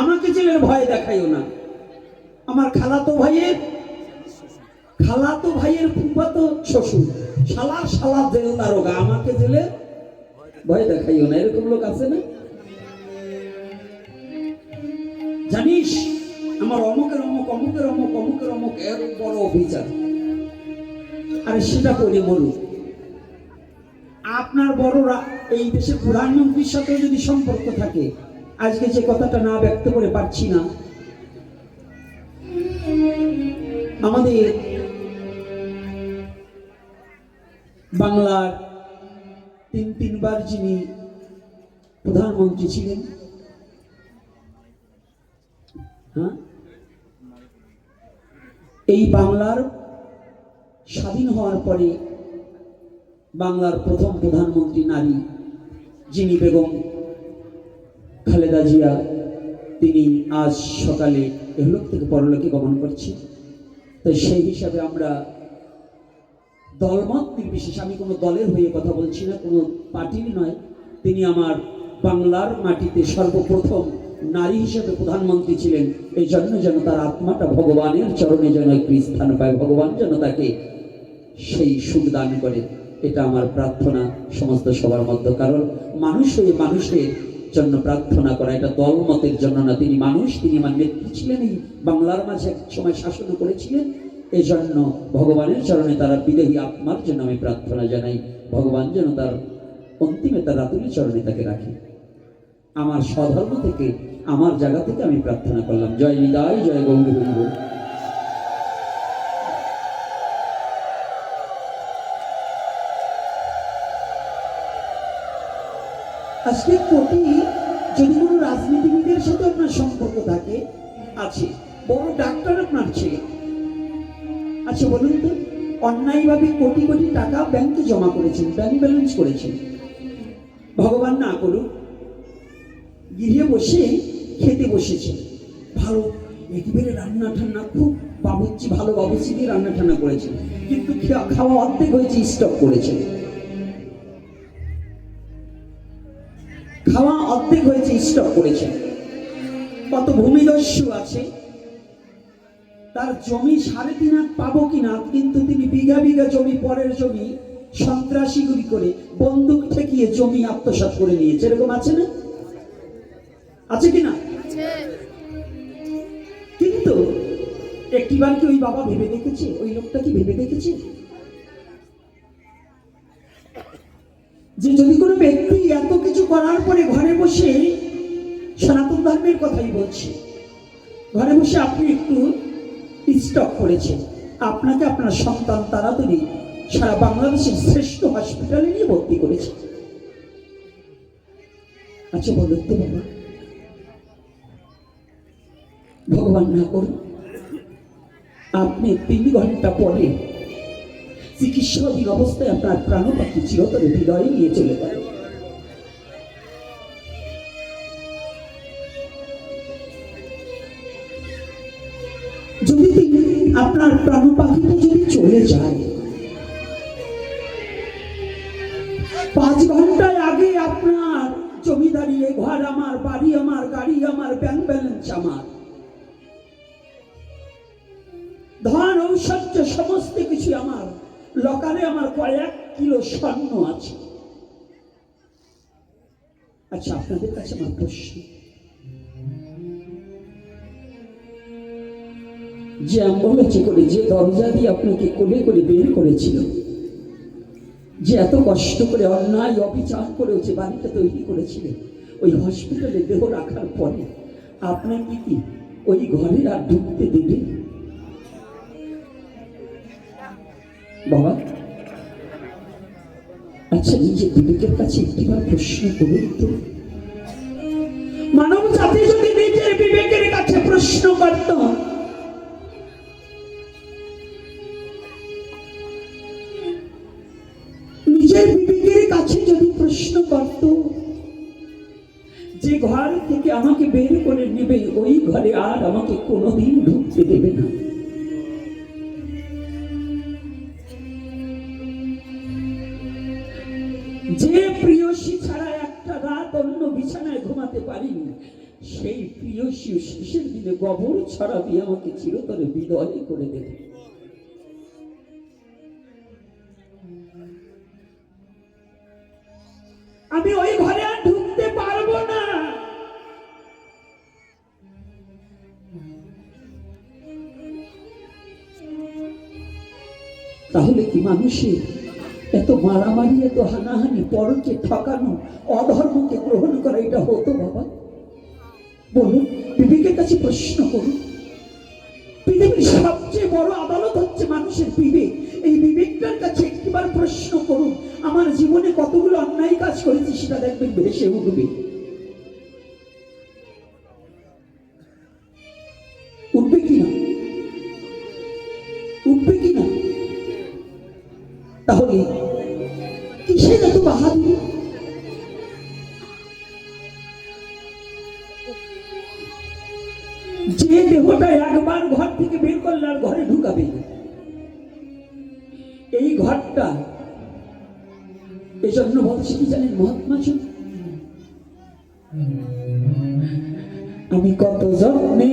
আমাকে জেলের ভয় দেখাইও না। আমার খালাতো ভাইয়ের ফুফাতো শ্বশুর, শালার জেল দারোগা, আমাকে জেলে ভয় দেখাইও না। এরকম লোক আছে না? জানিস আমার অমুকের অমুক এর বড় অভিযান, আরে সেটা করে বলুন। আপনার বড়রা এই দেশের প্রধানমন্ত্রীর সাথে যদি সম্পর্ক থাকে, আজকে যে কথাটা না ব্যক্ত করে পারছি না, আমাদের বাংলার তিনবার যিনি প্রধানমন্ত্রী ছিলেন, এই বাংলার স্বাধীন হওয়ার পরে বাংলার প্রথম প্রধানমন্ত্রী নারী যিনি বেগম খালেদা জিয়া, তিনি আজ সকালে এহলোক থেকে পরলোকে গমন করছি। তো সেই হিসাবে আমরা দলমত নির্বিশেষে, আমি কোনো দলের হয়ে কথা বলছি না, কোনো পার্টির নয়, তিনি আমার বাংলার মাটিতে সর্বপ্রথম নারী হিসেবে প্রধানমন্ত্রী ছিলেন। এই জন্য যেন তার আত্মাটা ভগবানের চরণে যেন একটু স্থান পায়, ভগবান যেন তাকে সেই সুখ দান করে, এটা আমার প্রার্থনা সমস্ত সবার মধ্যে। কারণ মানুষ হয়ে মানুষের জন্য প্রার্থনা করা, এটা দলমতের জন্য না। তিনি মানুষ, তিনি আমার নেত্রী ছিলেন, এই বাংলার মাঝে এক সময় শাসন করেছিলেন। এই জন্য ভগবানের চরণে তারা বিদেহী আত্মার জন্য আমি প্রার্থনা জানাই, ভগবান যেন তার অন্তিমে তার রাতুলি চরণে তাকে রাখে। আমার স্বধর্ম থেকে, আমার জায়গা থেকে আমি প্রার্থনা করলাম। জয় নিতাই, জয় গৌর হরিব। আজকে কোটি যদি কোনো রাজনীতিবিদের সাথে আপনার সম্পর্ক থাকে, আছে, বড় ডাক্তার আপনার ছেলে, আচ্ছা বলুন তো, অন্যায়ভাবে কোটি কোটি টাকা ব্যাংকে জমা করেছেন, ব্যাংক ব্যালেন্স করেছেন, ভগবান না করুক, গৃহে বসে খেতে বসেছেন, ভালো একেবারে রান্না ঠান্না, খুব বাবুর্চি, ভালো বাবুর্চি দিয়ে রান্না ঠান্না করেছেন, কিন্তু খাওয়া অর্ধেক হয়েছে, স্টপ করেছেন, খাওয়া অর্ধেক হয়েছে, স্টপ করেছেন। কত ভূমিদস্যু আছে, তার জমি 3.5 হাত পাবো কিনা, কিন্তু তিনি বিঘা বিঘা জমি, পরের জমি সন্ত্রাসীগুলি করে বন্দুক ঠেকিয়ে জমি আত্মসাৎ করে নিয়েছে। এরকম আছে না? আছে কিনা? কিন্তু একটিবার কি ওই বাবা ভেবে দেখেছে, ওই লোকটা কি ভেবে দেখেছে যে যদি কোনো ব্যক্তি এত কিছু করার পরে ঘরে বসে, সনাতন ধর্মের কথাই বলছি, ঘরে বসে আপনি একটু স্টক করেছেন, আপনাকে আপনার সন্তান তাড়াতাড়ি সারা বাংলাদেশের শ্রেষ্ঠ হসপিটালে নিয়ে ভর্তি করেছে। আচ্ছা বলুন তো বাবা, ভগবান না করুন আপনি 3 ঘন্টা পরে চিকিৎসাধীন অবস্থায় আপনার প্রাণপাখি চিরতরে হৃদয়ে নিয়ে চলে গেল। যদি আপনার প্রাণপাখিটা যদি চলে যায়, 5 ঘন্টায় আগে আপনার জমিদারি, ঘর আমার, বাড়ি আমার, গাড়ি আমার, ব্যাংক ব্যালেন্স আমার, ধন ঐশ্বর্য সমস্ত কিছু আমার, লকারে আমার কয়েক কিলো স্বর্ণ আছে। আচ্ছা আপনাদের কাছে আমার প্রশ্ন, যে অ্যাম্বুলেন্সে করে, যে দরজা দিয়ে আপনাকে কোলে করে বের করেছিল, যে এত কষ্ট করে অন্যায় অবিচার করেও যে বাড়িটা তৈরি করেছিল, ওই হসপিটালে দেহ রাখার পরে আপনাকে কি ওই ঘরে আর ঢুকতে দেবে বাবা? আচ্ছা নিজের বিবেকের কাছে একটিবার প্রশ্ন করুন তো, মানব জাতি যদি নিজের বিবেকের কাছে প্রশ্ন করত, নিজের বিবেকের কাছে যদি প্রশ্ন করত যে ঘর থেকে আমাকে বের করে নেবে, ওই ঘরে আর আমাকে কোনোদিন ঢুকতে দেবে না, যে প্রিয়সী ছাড়া একটা রাত অন্য বিছানায় ঘুমাতে ছাড়াতে পারিনি, সেই প্রিয় শিশু শেষের দিনে গোবর ছড়াবি আমাকে চিরতরে বিদয় করে দেবে। আমি ওই ঘরে আর ঢুকতে পারবো না। তাহলে কি মানুষের এত মারামারি, এত হানাহানি, পরকে ঠকানো, অধর্মকে গ্রহণ করা এটা হতো বাবা? বলুন, বিবেকের কাছে প্রশ্ন করুন। পৃথিবীর সবচেয়ে বড় আদালত হচ্ছে মানুষের বিবেক। এই বিবেকটার কাছে একটিবার প্রশ্ন করুন, আমার জীবনে কতগুলো অন্যায় কাজ করেছি সেটা দেখবেন ভেসে উঠবে। উঠবে কিনা? উঠবে কিনা? তাহলে কিসের এত বাহাদুরি? যে দেহটা একবার ঘর থেকে বের করলে আর ঘরে ঢুকাবে, এই ঘরটা এজন্য বলছি কি জানেন মহাত্মা জন, আমি কত যত্নে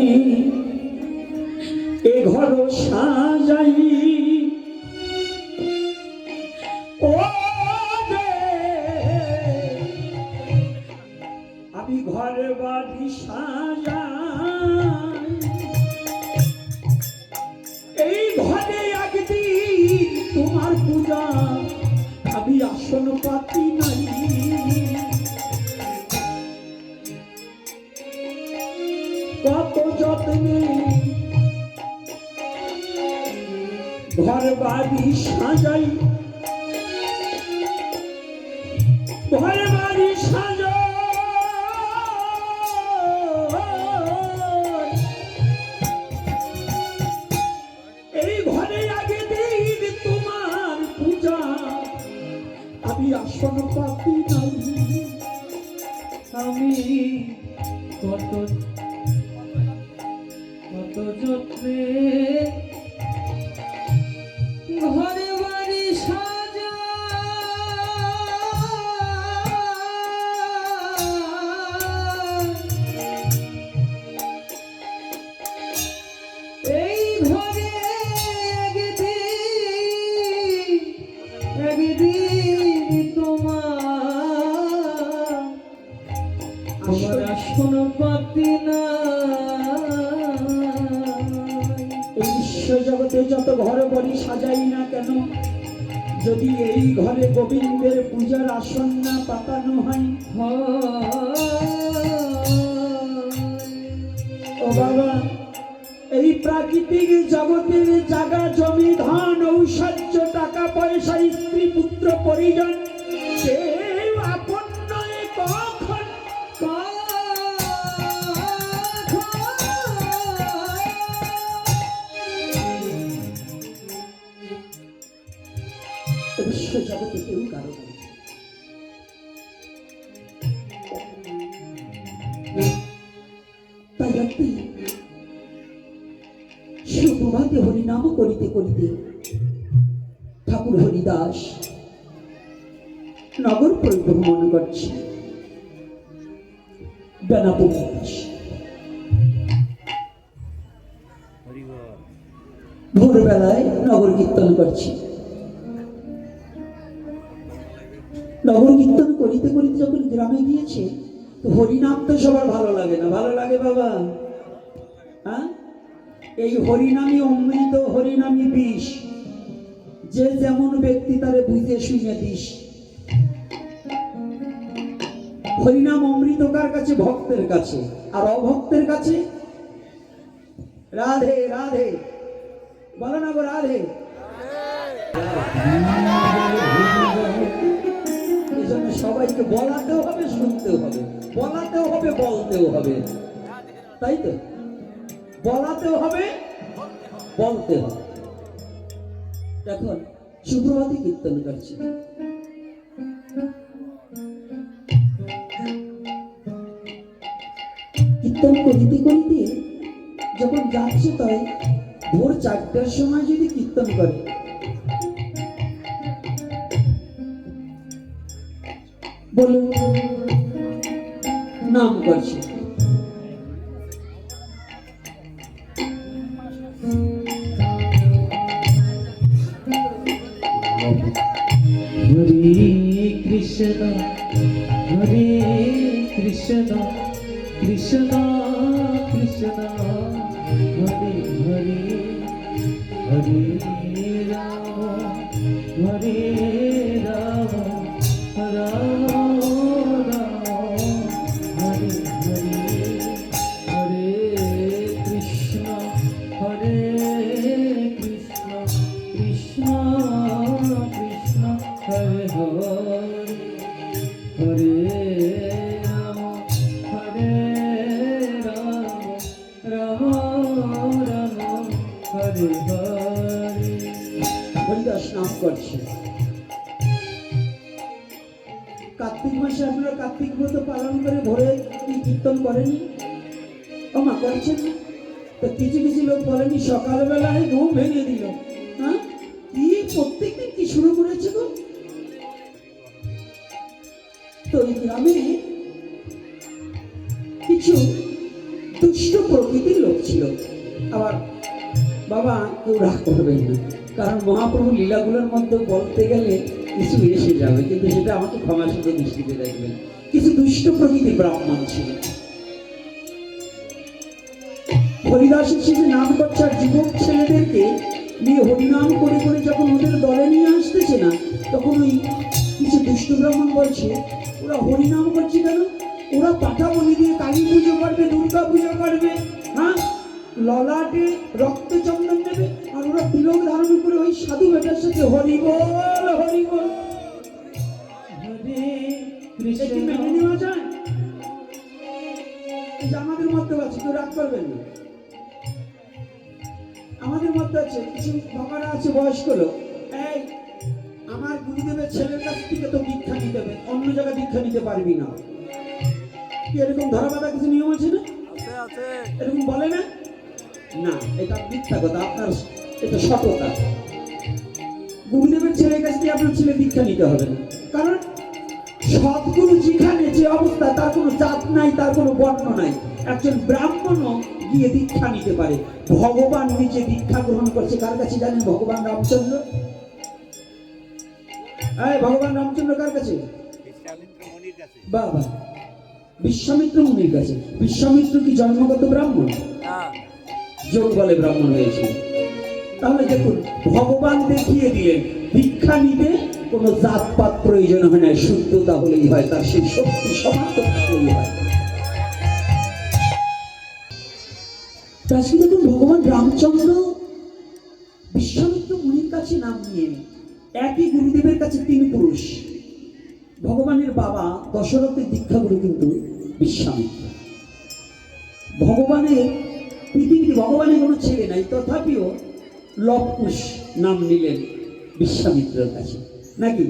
এ ঘর সাজাই, ও আমি ঘর বাড়ি সাজাই, এই ঘরে একদিন তোমার পূজা আমি আসন পাতি নাই, কত যত্নে ঘর বাড়ি সাজাই, ঘর বাড়ি সাজাই, এই ঘরে আগে দিন তোমার পূজা আমি আসন পাতি নাই, আমি কত কত যত্নে ঘরে বাড়ি সাজা, এই ঘরে একদিন তোমার আমার আসন পাতি না। বিশ্ব জগতে যত ঘর বাড়ি সাজাই না কেন, যদি এই ঘরে গোবিন্দের পূজার আসন না পাতানো হয়, ও বাবা, এই প্রাকৃতিক জগতের জায়গা জমি ধান ঔষধ টাকা পয়সা স্ত্রী পুত্র পরিজন কেউ আপন নয় কখন, বিশ্ব জগতে কেউ কারো নয়। তাই একটি সুপ্রভাতে হরিনাম করিতে করিতে ঠাকুর হরিদাস নগর পরিভ্রমণ করছে, বেনাপুর ভোরবেলায় নগর কীর্তন করছে। নগর কীর্তন করিতে করিতে যখন গ্রামে গিয়েছে, তো হরিনাম তো সবার ভালো লাগে না? ভালো লাগে বাবা? হ্যাঁ, এই হরিনামই অমৃত, হরিনামই বিষ, যে যেমন ব্যক্তি তারে বুঝে শুনে দিস। হরিনাম অমৃত কার কাছে? ভক্তের কাছে। আর অভক্তের কাছে রাধে রাধে, বলো না গো রাধে। এই জন্য সবাইকে বলাতেও হবে, শুনতেও হবে, বলাতেও হবে, বলতেও হবে, তাই তো? বলাতেও হবে, বলতে হবে। এখন সুপ্রভাতে কীর্তন করছে, কীর্তন করিতে করিতে যখন যাচ্ছে, তাই ভোর 4টার সময় যদি কীর্তন করে, বলুন নাম করছে। হরে কৃষ্ণ হরে কৃষ্ণ কৃষ্ণ কৃষ্ণ হরে হরে হরে রাম হরে রাম রাম রাম হরে হরে হরে কৃষ্ণ হরে কৃষ্ণ কৃষ্ণ কৃষ্ণ হরে হরে হরে রাম রাম রাম হরে হরে। হরিদাস নাম করছে। কার্তিক মাসে আপনারা কার্তিক ব্রত পালন করে ভোরে কি কীর্তন করেনি? মা করছেন। তো কিছু কিছু লোক বলেনি সকালবেলায় ঘুম ভেঙে দিল। হ্যাঁ, কি প্রত্যেকদিন কি শুরু করেছে গো? তো এই গ্রামে কিছু দুষ্ট প্রকৃতির লোক ছিল। আবার বাবা কেউ রাগ করবেন না, কারণ মহাপ্রভু লীলাগুলোর মধ্যে বলতে গেলে কিছু এসে যাবে, কিন্তু সেটা আমাকে ক্ষমা সুন্দর দৃষ্টিতে দেখবেন। কিছু দুষ্ট প্রকৃতির ব্রাহ্মণ ছিল। হরিদাসের শেষে নাম করছে আর যুবক ছেলেদেরকে নিয়ে হরিনাম করে করে যখন ওদের দলে নিয়ে আসতেছে না, তখন ওই কিছু দুষ্ট ব্রাহ্মণ বলছে ওরা হরিনাম করছে কেন? ওরা পাঠা বলি দিয়ে কালী পুজো করবে, দুর্গা পুজো করবে, হ্যাঁ, ললাটে রক্ত চন্দন নেবে, আর ওরা তিলক ধারণ করে ওই সাধু বেটার সাথে হরি বল হরি বল। হরে এটা কি মেনে নেওয়া যায়? এই যে আমাদের মধ্যে আছে, কেউ রাগ করবেন না, আমাদের মধ্যে আছে কিছু বাবারা আছে বয়স্ক লোক, এই আমার গুরুদেবের ছেলের কাছ থেকে তো দীক্ষা নিতে হবে, অন্য জায়গায় দীক্ষা নিতে পারবি না। কি এরকম ধরাবাধা কিছু নিয়ম আছে না? এরকম বলে না? না, এটা মিথ্যা কথা, আপনার এটা সততা। গুরুদেবের ছেলের কাছ থেকে আপনার ছেলে দীক্ষা নিতে হবে না, কারণ সদ্গুরু যেখানে যে অবস্থা, তার কোনো জাত নাই, তার কোনো বর্ণ নাই। একজন ব্রাহ্মণও গিয়ে দীক্ষা নিতে পারে। ভগবান নিজে দীক্ষা গ্রহণ করছে কার কাছে জানেন? ভগবান রামচন্দ্র। ভগবান রামচন্দ্র কার কাছে? বাবা বিশ্বামিত্র মুনির কাছে। বিশ্বামিত্র কি জন্মগত ব্রাহ্মণ? যোগ বলে ব্রাহ্মণ হয়েছিল। তাহলে দেখুন, ভগবান দেখিয়ে দিলেন দীক্ষা নিতে কোনো জাতপাত প্রয়োজন হয় না, শুদ্ধতা হলেই হয়, তার সেই শক্তি সমাপ্ত হলেই হয়। আজকে দেখুন, ভগবান রামচন্দ্র বিশ্বামিত্র মুনির কাছে নাম নিয়ে, একই গুরুদেবের কাছে তিন পুরুষ। ভগবানের বাবা দশরথের দীক্ষাগুরু কিন্তু বিশ্বামিত্র। ভগবানের পৃথিবীতে ভগবানের কোনো ছেলে নাই, তথাপিও লবকুশ নাম নিলেন বিশ্বামিত্রের কাছে, নাকি?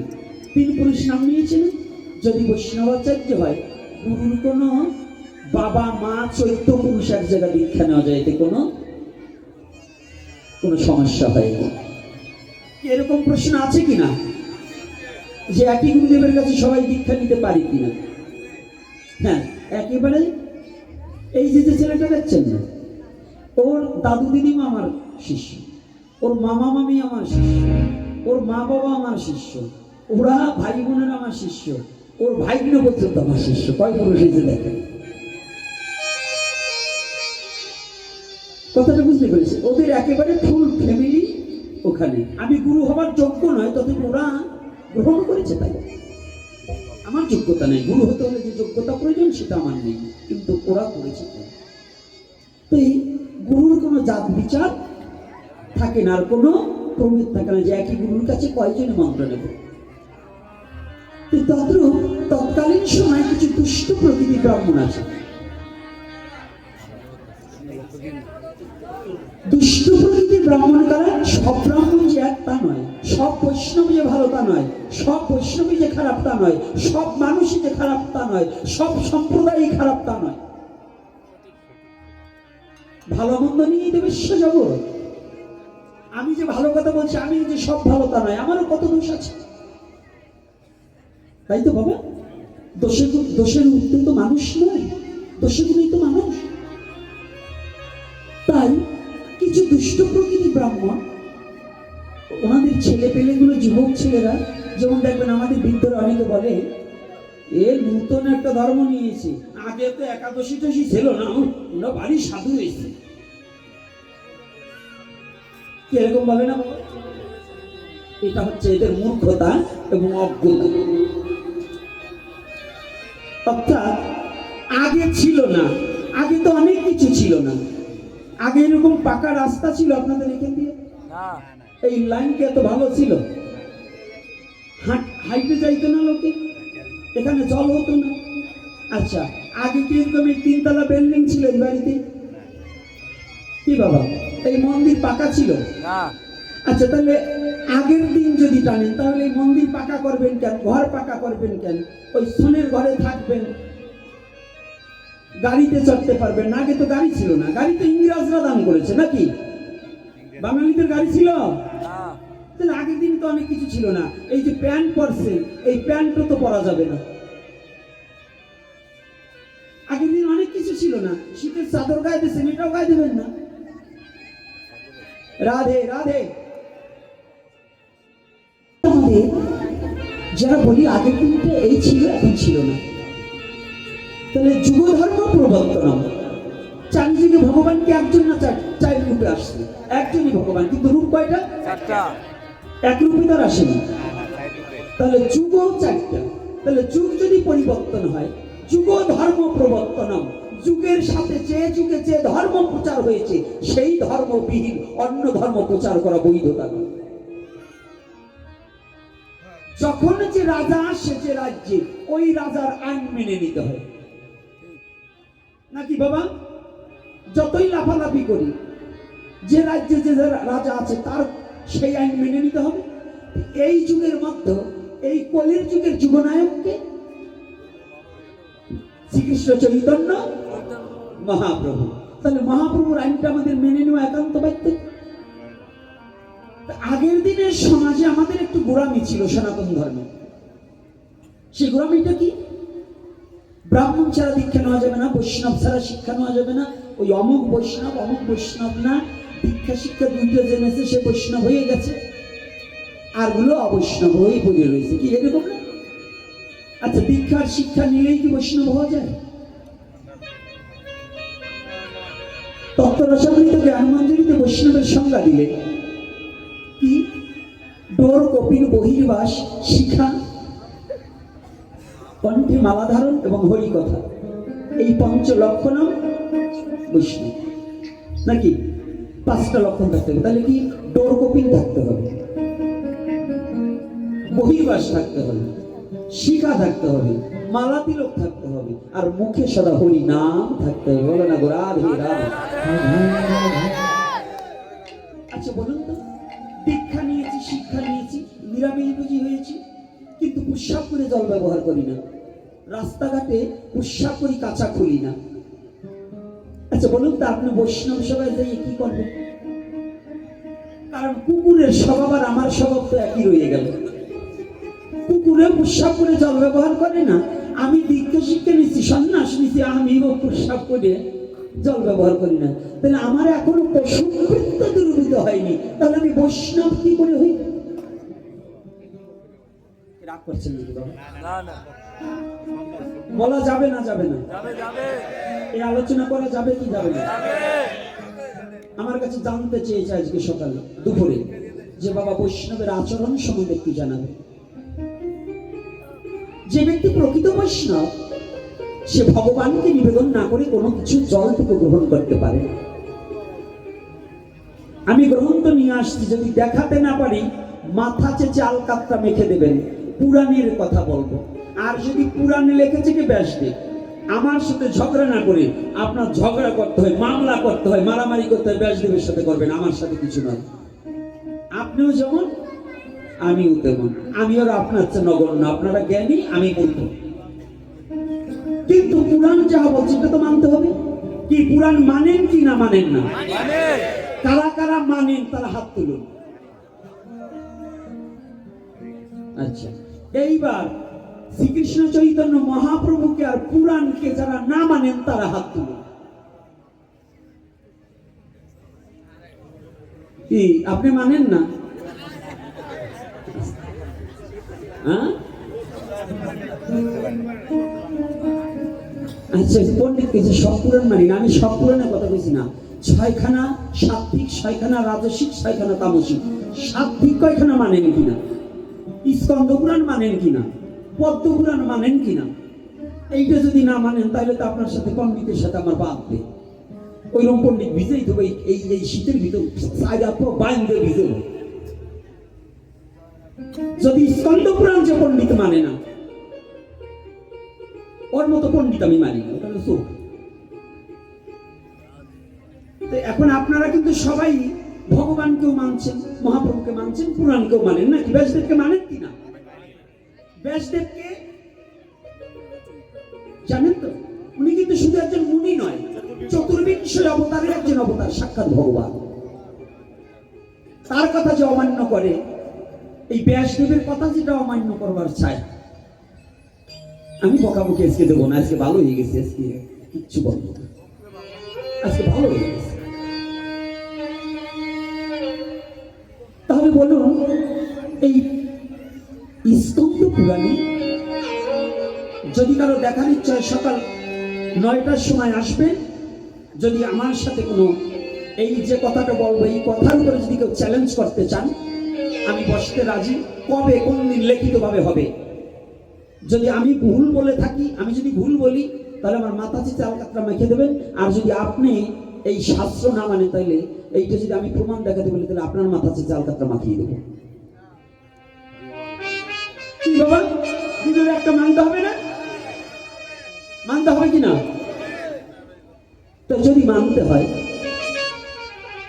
তিন পুরুষ নাম নিয়েছিলেন। যদি বৈষ্ণবাচার্য হয়, গুরুর কোনো বাবা মা 14 পুরুষ এক জায়গায় দীক্ষা নেওয়া যায়, এতে কোনো সমস্যা হয় না। এরকম প্রশ্ন আছে কিনা যে একই গুরুদেবের কাছে সবাই দীক্ষা নিতে পারি কিনা? হ্যাঁ, একেবারে। এই যে ছেলেটা দেখছেন না, ওর দাদু দিদিমা আমার শিষ্য, ওর মামা মামি আমার শিষ্য, ওর মা বাবা আমার শিষ্য, ওরা ভাই বোনেরা আমার শিষ্য, ওর ভাইগুলো পর্যন্ত আমার শিষ্য। কয় পুরুষ এসে দেখেন, কথাটা বুঝতে পেরেছে? ওদের একেবারে ফুল ফ্যামিলি ওখানে। আমি গুরু হবার যোগ্য নয়, তবে ওরা গ্রহণ করেছে, তাই আমার যোগ্যতা নেই। গুরু হতে হলে যে যোগ্যতা প্রয়োজন সেটা আমার নেই, কিন্তু ওরা করেছে। তো এই গুরুর কোনো জাত বিচার থাকে না, আর কোনো প্রভেদ থাকে না যে একই গুরুর কাছে কয়জনে মন্ত্র নেবে। তৎকালীন সময় কিছু দুষ্ট প্রকৃতির ব্রাহ্মণ আছে। দুষ্ট প্রকৃতির ব্রাহ্মণ কারা? সব ব্রাহ্মণ যে এক তা নয়, সব বৈষ্ণবী যে ভালো তা নয়, সব বৈষ্ণবী যে খারাপ তা নয়, সব মানুষই যে খারাপ তা নয়, সব সম্প্রদায়ই খারাপ তা নয়। ভালো মন্দ নিয়েই তো বিশ্ব জগৎ। আমি যে ভালো কথা বলছি, আমি যে সব ভালো তা নয়, আমারও কত দোষ আছে, তাই তো বাবা? দোষের ঊর্ধ্বে তো মানুষ নয়, দোষের গুণেই তো মানুষ। তাই কিছু দুষ্ট প্রকৃতি ব্রাহ্মণ, ওনাদের ছেলে পেলেগুলো, যুবক ছেলেরা, যেমন দেখবেন আমাদের বৃদ্ধরা অনেকে বলে এ নূতন একটা ধর্ম নিয়েছে, আগে তো একাদশী টসী ছিল না, ওরা ভারী সাধু হয়েছে, কি এরকম বলে না বাবা? এটা হচ্ছে এদের মূর্খতা এবং অজ্ঞতা। অর্থাৎ আগে ছিল না, আগে তো অনেক কিছু ছিল না। আগে এরকম পাকা রাস্তা ছিল আপনাদের এখান দিয়ে? এই লাইন কি এত ভালো ছিল? হাইটে যাইতো না লোকে, এখানে জল হতো না। আচ্ছা, আগে কি এরকম এই 3 তলা বিল্ডিং ছিল এই বাড়িতে? কি বাবা, এই মন্দির পাকা ছিল? আচ্ছা, তাহলে আগের দিন যদি টানেন, তাহলে এই মন্দির পাকা করবেন কেন, ঘর পাকা করবেন কেন? ওই সোনের ঘরে থাকবেন, গাড়িতে চড়তে পারবেন না। আগে তো গাড়ি ছিল না, গাড়ি তো ইংরেজরা দান করেছে নাকি? বাঙালিদের গাড়ি ছিল? তাহলে আগের দিন তো অনেক কিছু ছিল না। এই যে প্যান্ট পরছেন, এই প্যান্টও তো পরা যাবে না। আগের দিন অনেক কিছু ছিল না। শীতের চাদর গায়ে দিয়েছেন, এটাও গায়ে দেবেন না। রাধে রাধে। আমাদের যারা বলি আগের দিনটা এই ছিল, এখন ছিল না, তাহলে যুগ ধর্ম প্রবর্তন। চারিদিকে ভগবানকে একজন না চার রূপে আসছে, একজনই ভগবান, কিন্তু রূপ কয়টা? এক রূপে তার আসেনি। তাহলে যুগও 4টা। তাহলে যুগ যদি পরিবর্তন হয়, যুগ ধর্ম প্রবর্তনম, যুগের সাথে যে যুগে যে ধর্ম প্রচার হয়েছে সেই ধর্মবিহীন অন্য ধর্ম প্রচার করা বৈধতা নয়। যখন যে রাজা আসে যে রাজ্যে, ওই রাজার আইন মেনে নিতে হয় নাকি বাবা? যতই লাফালাফি করি, যে রাজ্যে যে রাজা আছে তার সেই আইন মেনে নিতে হবে। এই যুগের মধ্যে, এই কলির যুগের যুগনায়ককে শ্রীকৃষ্ণ চৈতন্য মহাপ্রভু। তাহলে মহাপ্রভুর আইনটা আমাদের মেনে নেওয়া একান্ত বাধ্য। আগের দিনের সমাজে আমাদের একটু গোড়ামি ছিল সনাতন ধর্মে। সেই গোড়ামিটা কি? ব্রাহ্মণ ছাড়া দীক্ষা নেওয়া যাবে না, বৈষ্ণব ছাড়া শিক্ষা নেওয়া যাবে না। ওই অমুক বৈষ্ণব না, দীক্ষা শিক্ষা দুইটা জেনেছে সে বৈষ্ণব হয়ে গেছে, আর গুলো অবৈষ্ণব হয়ে পড়ে রয়েছে, কি এরকম না? আচ্ছা, দীক্ষার শিক্ষা নিলেই কি বৈষ্ণব হওয়া যায়? তত্ত্বরসামৃত জ্ঞানমঞ্জুরিতে বৈষ্ণবের সংজ্ঞা দিলে কি? ডোর কপির বহির্বাস শিখা, কণ্ঠে মালা ধারণ এবং হরি কথা, এই 5 লক্ষণ বৈষ্ণব নাকি? 5টা লক্ষণ থাকতে হবে। তাহলে কি? ডোর কপিং থাকতে হবে, বহির্বাস থাকতে হবে, শিখা থাকতে হবে, মালা তিলক থাকতে হবে, আর মুখে সদা হরি নাম থাকতে হবে। বলো না গো রাধে রাধে। আচ্ছা বলুন তো, দীক্ষা নিয়েছি, শিক্ষা নিয়েছি, নিরামিষ বুঝি হয়েছি, কিন্তু পুষ্যাপ করে জল ব্যবহার করি না, রাস্তাঘাটে পুষ্যাপ করি, কাঁচা খুলি না। আচ্ছা বলুন তো, আপনি বৈষ্ণব সভায় যাই কি করবেন? কারণ কুকুরের স্বভাব আর আমার স্বভাব তো একই রয়ে গেল। কুকুরে পুষ্যাপ করে জল ব্যবহার করে না, আমি দীক্ষা শিক্ষা নিচ্ছি, সন্ন্যাস নিচ্ছি, আমি পুষ্যাপ করে জল ব্যবহার করি না। তাহলে আমার এখনো পশুবৃত্ত দুর্বৃত হয়নি, তাহলে আমি বৈষ্ণব কি করে হই? রাগ করছেন নাকি বাবা? বলা যাবে না? যাবে না? এই আলোচনা করা যাবে কি যাবে না? আমার কাছে জানতে চেয়েছে আজকে সকালে দুপুরে যে বাবা বৈষ্ণবের আচরণ সম্বন্ধে একটু জানাবে। যে ব্যক্তি প্রকৃত বৈষ্ণব, সে ভগবানকে নিবেদন না করে কোনো কিছু জল থেকে গ্রহণ করতে পারে। আমি গ্রহণ তো নিয়ে আসছি, যদি দেখাতে না পারি মাথা চেঁচে আলকাতটা মেখে দেবেন, পুরাণের কথা বলবো। আর যদি পুরাণে লিখেছে কি ব্যাসদেব, আমার সাথে ঝগড়া না করে আপনার ঝগড়া করতে হয়, মামলা করতে হয়, মারামারি করতে হয়, ব্যাসদেবের সাথে করবেন, আমার সাথে কিছু নয়। আপনিও যেমন আমিও তেমন, আমি আর আপনার চেয়ে নগণ্য, আপনারা জ্ঞানী, আমি মূর্খ। কিন্তু পুরাণ যাহা বলছে এটা তো মানতে হবে। কি পুরাণ মানেন কি না মানেন না? কারা কারা মানেন তারা হাত তুলুন। আচ্ছা, এইবার শ্রীকৃষ্ণ চৈতন্য মহাপ্রভুকে আর পুরাণকে যারা না মানেন তারা হাত তুলে। কি আপনি মানেন না? হ্যাঁ, আচ্ছা পণ্ডিত কেছে সব পুরাণ মানি না। আমি সব পুরাণের কথা বলছি না। ছয়খানা সাত্বিক, ছয়খানা রাজসিক, ছয়খানা তামসিক। সাত্বিক কয়খানা মানেন কিনা? স্কন্দ পুরাণ মানেন কিনা? পদ্ম পুরাণ মানেন কিনা? এইটা যদি না মানেন তাহলে তো আপনার সাথে পণ্ডিতের সাথে আমার বাঁধবে। ওইরকম পণ্ডিত ভিজেই দেবো এই এই শীতের ভিতর বাইন্দে ভিজে। যদি স্কন্দ পুরাণ যে পণ্ডিত মানে না, ওর মতো পণ্ডিত আমি মানি না। ওটা হলো চোখ। তো এখন আপনারা কিন্তু সবাই ভগবানকেও মানছেন, মহাপ্রভুকে মানছেন, পুরাণকেও মানেন নাকি? ব্যাসদেবকে মানেন কিনা? ব্যাসদেবকে জানেন তো? উনি কিন্তু শুধু একজন মুনি নয়, চতুর্বিংশ অবতারের একজন অবতার, সাক্ষাৎ ভগবান। তার কথা যে অমান্য করে, এই ব্যাসদেবের কথা যেটা অমান্য করবার চায়, আমি বকাবকি আজকে দেবো না। আজকে ভালো হয়ে গেছে, আজকে কিচ্ছু বলবো না, আজকে ভালো হয়ে গেছে। তাহলে বলুন, এই স্কন্দ পুরাণে যদি কারো দেখার ইচ্ছা হয় সকাল 9টার সময় আসবেন। যদি আমার সাথে কোনো এই যে কথাটা বলবো, এই কথার উপরে যদি কেউ চ্যালেঞ্জ করতে চান, আমি বসতে রাজি। কবে, কোন দিন লিখিতভাবে হবে। যদি আমি ভুল বলে থাকি, আমি যদি ভুল বলি, তাহলে আমার মাথা চিতে আলকাতরা মেখে দেবেন। আর যদি আপনি এই শাস্ত্র না মানে, তাহলে এইটা যদি আমি প্রমাণ দেখাতে বলি, তাহলে আপনার মাথা চিতে আলকাতরা মাখিয়ে দেবো। কি বাবা, দুটোর একটা মানতে হবে না? মানতে হবে কিনা? তো যদি মানতে হয়,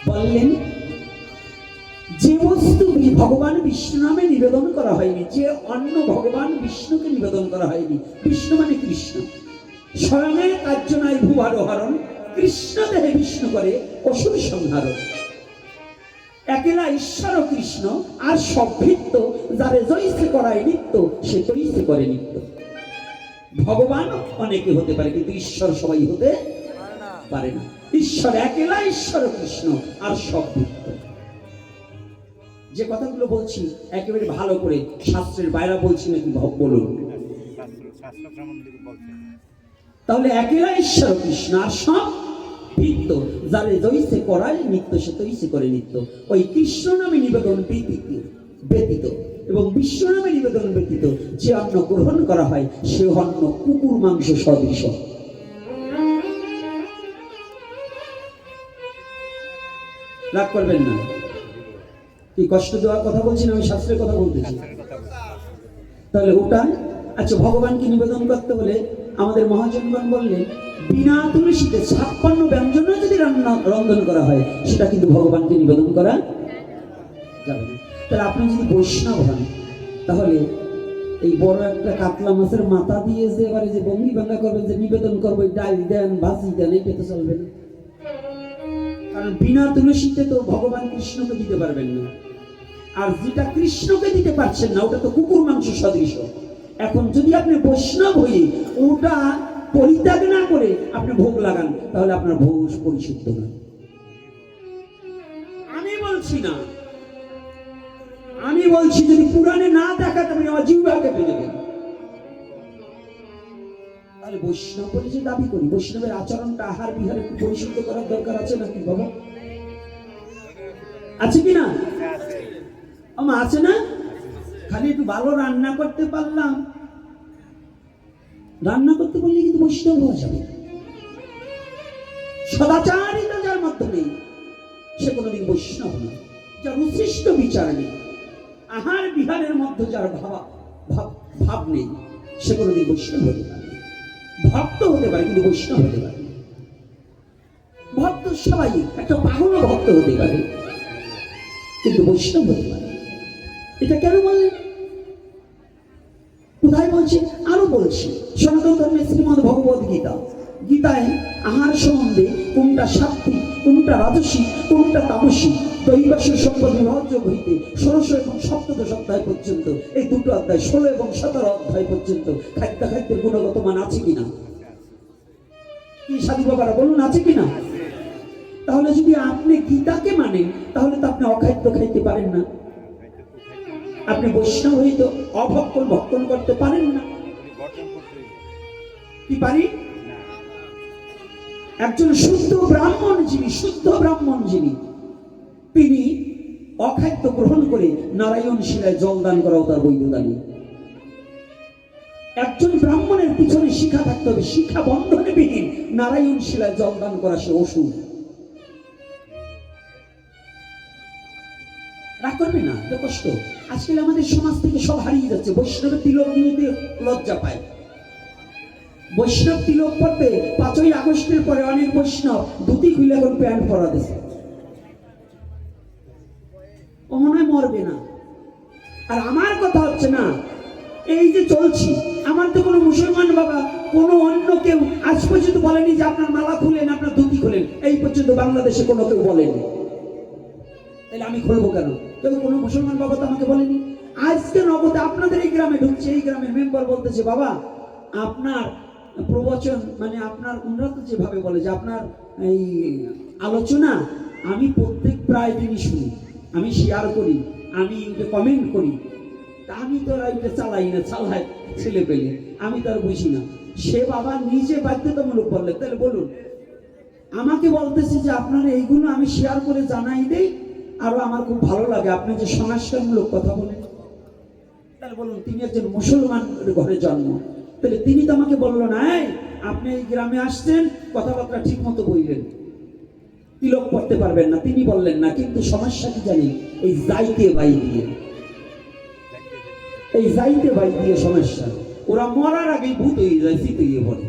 বললেন যে বস্তু ভগবান বিষ্ণু নামে নিবেদন করা হয়নি, যে অন্ন ভগবান বিষ্ণুকে নিবেদন করা হয়নি। বিষ্ণু মানে কৃষ্ণ। স্বয়ংে কার্য নাই ভূভারহরণ, কৃষ্ণ দেহে বিষ্ণু করে অসুর সংহারণ। একেলা ঈশ্বর কৃষ্ণ, আর সব ভিত্ত, যারে জয়সে করায় নিত্য, সে তৈসে করে নিত্য। ভগবান অনেকে হতে পারে, কিন্তু ঈশ্বর সবাই হতে পারে না। ঈশ্বর একেলা ঈশ্বর কৃষ্ণ, আর সব ভিত্ত। যে কথাগুলো বলছি একেবারে ভালো করে শাস্ত্রের বাইরে বলছি নাকি বলুন। তাহলে একেলা ঈশ্বর কৃষ্ণ, আর সব ভিত্ত, যারে জয়সে করায় নিত্য, সে তৈসে করে নিত্য। ওই কৃষ্ণ নামে নিবেদন ব্যতীত এবং বিশ্ব নামে নিবেদন ব্যতীত যে অন্ন গ্রহণ করা হয়, সে অন্ন কুকুর মাংস সদৃশ। রাগ করবেন না, কি কষ্ট দেওয়ার কথা বলছি না, আমি শাস্ত্রের কথা বলতেছি। তাহলে ওটা আচ্ছা, ভগবানকে নিবেদন করতে হলে আমাদের মহাজনগণ বললেন, বিনা তুলসীতে 56 ব্যঞ্জন যদি রন্ধন করা হয়, সেটা কিন্তু ভগবানকে নিবেদন করা যাবে না। তাহলে আপনি যদি বৈষ্ণব হন, তাহলে এই বড় একটা কাতলা মাছের মাথা দিয়ে যে এবারে যে বঙ্গি ভাঙা করবেন, যে নিবেদন করবে, ডাল দেন, ভাজি দেন, এইটা তো চলবে না। কারণ বিনা তুলসীতে তো ভগবান কৃষ্ণকে দিতে পারবেন না। আর যেটা কৃষ্ণকে দিতে পারছেন না, ওটা তো কুকুর মাংস সদৃশ। এখন যদি আপনি বৈষ্ণব হয়ে ওটা পরিত্যাগ না করে আপনি ভোগ লাগান, তাহলে আপনার ভোগ পরিশুদ্ধ না। আমি বলছি না, আমি বলছি যদি পুরাণে না দেখাতে আপনি আমার জিহ্বা কেটে দেবেন। তাহলে বৈষ্ণব বলে যে দাবি করি, বৈষ্ণবের আচরণটা, আহার বিহার একটু পরিশুদ্ধ করার দরকার আছে নাকি বাবা? আছে কিনা? আমার আছে না? খালি একটু ভালো রান্না করতে পারলাম, রান্না করতে পারলে কিন্তু বৈষ্ণব হওয়া যাবে। সদাচারিতা যার মধ্যে নেই, সে কোনোদিন বৈষ্ণব নয়। যার উৎসৃষ্ট বিচার নেই, আহার বিহারের মধ্যে যার ভাব নেই, সে কোনোদিন বৈষ্ণব হতে পারে। ভক্ত হতে পারে, কিন্তু বৈষ্ণব হতে পারে। ভক্ত সবাই, একটা পাগলও ভক্ত হতে পারে, কিন্তু বৈষ্ণব হতে পারে। এটা কেন বললেন? কোথায় বলছি? আরো বলছি, সনাতন ধর্মের শ্রীমদ ভগবত গীতা, গীতায় আহার সম্বন্ধে কোনটা সাত্বিক, কোনটা রাজসিক, কোনটা তামসিক, দৈবাসের সম্পদ বিভাজ্য হইতে ১৬শ এবং ১৭দশ অধ্যায় পর্যন্ত, এই দুটো অধ্যায় ১৬ এবং ১৭ অধ্যায় পর্যন্ত খাদ্যাখাদ্যের গুণগত মান আছে কিনা? কি সাধু বাবারা বলুন, আছে কিনা? তাহলে যদি আপনি গীতাকে মানেন তাহলে তো আপনি অখাদ্য খাইতে পারেন না, আপনি বৈষ্ণব হইতে অভক্ষণ ভক্ষণ করতে পারেন না। কি পারি? একজন শুদ্ধ ব্রাহ্মণ যিনি তিনি অখাদ্য গ্রহণ করে নারায়ণ শিলায় জল দান করাও তার বৈধতা নেই। একজন ব্রাহ্মণের পিছনে শিখা থাকতে হবে, শিখা বন্ধনে বিহীন নারায়ণ শিলায় জল দান করা সে অসুর। রাগ করবে না, এটা কষ্ট। আজকাল আমাদের সমাজ থেকে সব হারিয়ে যাচ্ছে। বৈষ্ণবের তিলক নিতে লজ্জা পায়। বৈষ্ণব তিলক পড়তে ৫ই আগস্টের পরে অনেক বৈষ্ণব ধুতি খুলে এখন প্যান্ট পরা দিচ্ছে। ও মনে হয় মরবে না। আর আমার কথা হচ্ছে না, এই যে চলছি, আমার তো কোনো মুসলমান বাবা, কোনো অন্য কেউ আজ পর্যন্ত বলেনি যে আপনার মালা খুলেন, আপনার ধুতি খুলেন। এই পর্যন্ত বাংলাদেশে কোনো কেউ বলেনি। তাহলে আমি খুলবো কেন? কেউ কোনো মুসলমান বাবা তো আমাকে বলেনি। আজকে নগদে আপনাদের এই গ্রামে ঢুকছে, এই গ্রামের মেম্বার বলতেছে, বাবা আপনার প্রবচন মানে আপনার উন্নত যেভাবে বলে যে আপনার এই আলোচনা আমি প্রত্যেক প্রায় দিনই শুনি, আমি শেয়ার করি, আমি কমেন্ট করি। তা আমি তো এটা চালাই না, চালায় ছেলে পেলে, আমি তো আর বুঝি না। সে বাবা নিজে বাধ্যতামূলক বললেন। তাহলে বলুন, আমাকে বলতেছে যে আপনার এইগুলো আমি শেয়ার করে জানাই দেই, আরো আমার খুব ভালো লাগে আপনি যে সংস্কারমূলক কথা বলেন। তাহলে বলুন, তিনি একজন মুসলমান ঘরে জন্ম, তাহলে তিনি তো আমাকে বললো না আপনি এই গ্রামে আসছেন, কথাবার্তা ঠিক মতো বললেন, তিলক পড়তে পারবেন না, তিনি বললেন না। কিন্তু সমস্যা কি জানি, এই যাইতে বাই দিয়ে সমস্যা। ওরা মরার আগেই ভূত হয়ে যায়, শীতে গিয়ে পড়ে,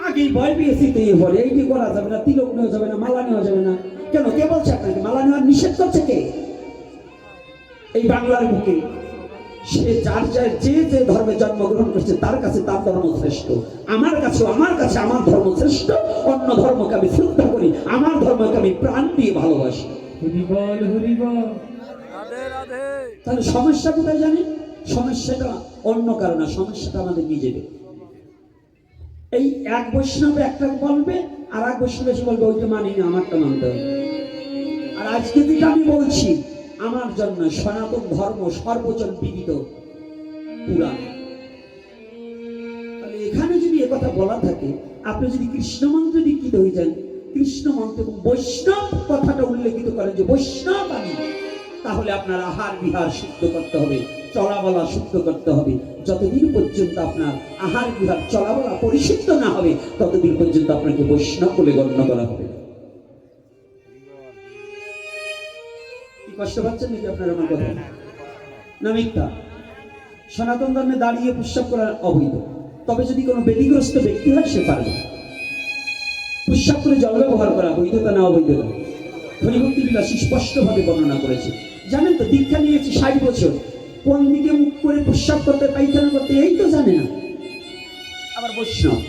আগেই ভয় পেয়ে শীতে গিয়ে পড়ে। এই কি করা যাবে না, তিলক নেওয়া যাবে না, মালা নেওয়া যাবে না। কেন, কে বলছে আপনাকে মালা নেওয়ার নিষেধ করছে? কে? এই বাংলার বুকে সে যার যে ধর্মে জন্মগ্রহণ করছে তার কাছে তার ধর্ম শ্রেষ্ঠ। আমার কাছে আমার ধর্ম শ্রেষ্ঠ। অন্য ধর্মকে আমি শ্রদ্ধা করি, আমার ধর্মকে আমি প্রাণ দিয়ে ভালোবাসি। তাহলে সমস্যা কোথায় জানেন? সমস্যাটা অন্য কারণে, সমস্যাটা আমাদের নিজেদের। এই এক বৈষ্ণব একটা বলবে, আর এক বৈষ্ণব এসে বলবে ওইটা মানি না, আমারটা মানতে হবে। আর আজকে যেটা আমি বলছি, আমার জন্য সনাতন ধর্ম সর্বজন বিদিত পুরাণ। তাহলে এখানে যদি একথা বলা থাকে, আপনি যদি কৃষ্ণ মন্ত্রে দীক্ষিত হয়ে যান, কৃষ্ণ মন্ত্র এবং বৈষ্ণব কথাটা উল্লেখিত করেন যে বৈষ্ণব আমি, তাহলে আপনার আহার বিহার শুদ্ধ করতে হবে, চলাবলা শুদ্ধ করতে হবে। যতদিন পর্যন্ত আপনার আহার বিহার চলাবলা পরিশুদ্ধ না হবে, ততদিন পর্যন্ত আপনাকে বৈষ্ণব বলে গণ্য করা হবে। কষ্ট পাচ্ছেন নাকি আপনার আমার কথা? না মিথ্যা? সনাতন ধর্মে দাঁড়িয়ে প্রস্রাব করা অবৈধ, তবে যদি কোনো বেদিগ্রস্ত ব্যক্তি হয় সে পারবে। প্রস্রাব করে জল ব্যবহার করা বৈধতা না অবৈধতা? হরিভক্তি বিলাসী স্পষ্টভাবে বর্ণনা করেছে। জানেন তো, দীক্ষা নিয়েছি 60 বছর, কোন দিকে মুখ করে প্রস্রাব করতে, পায়খানা করতে, এই তো জানে না। আবার বৈষ্ণব,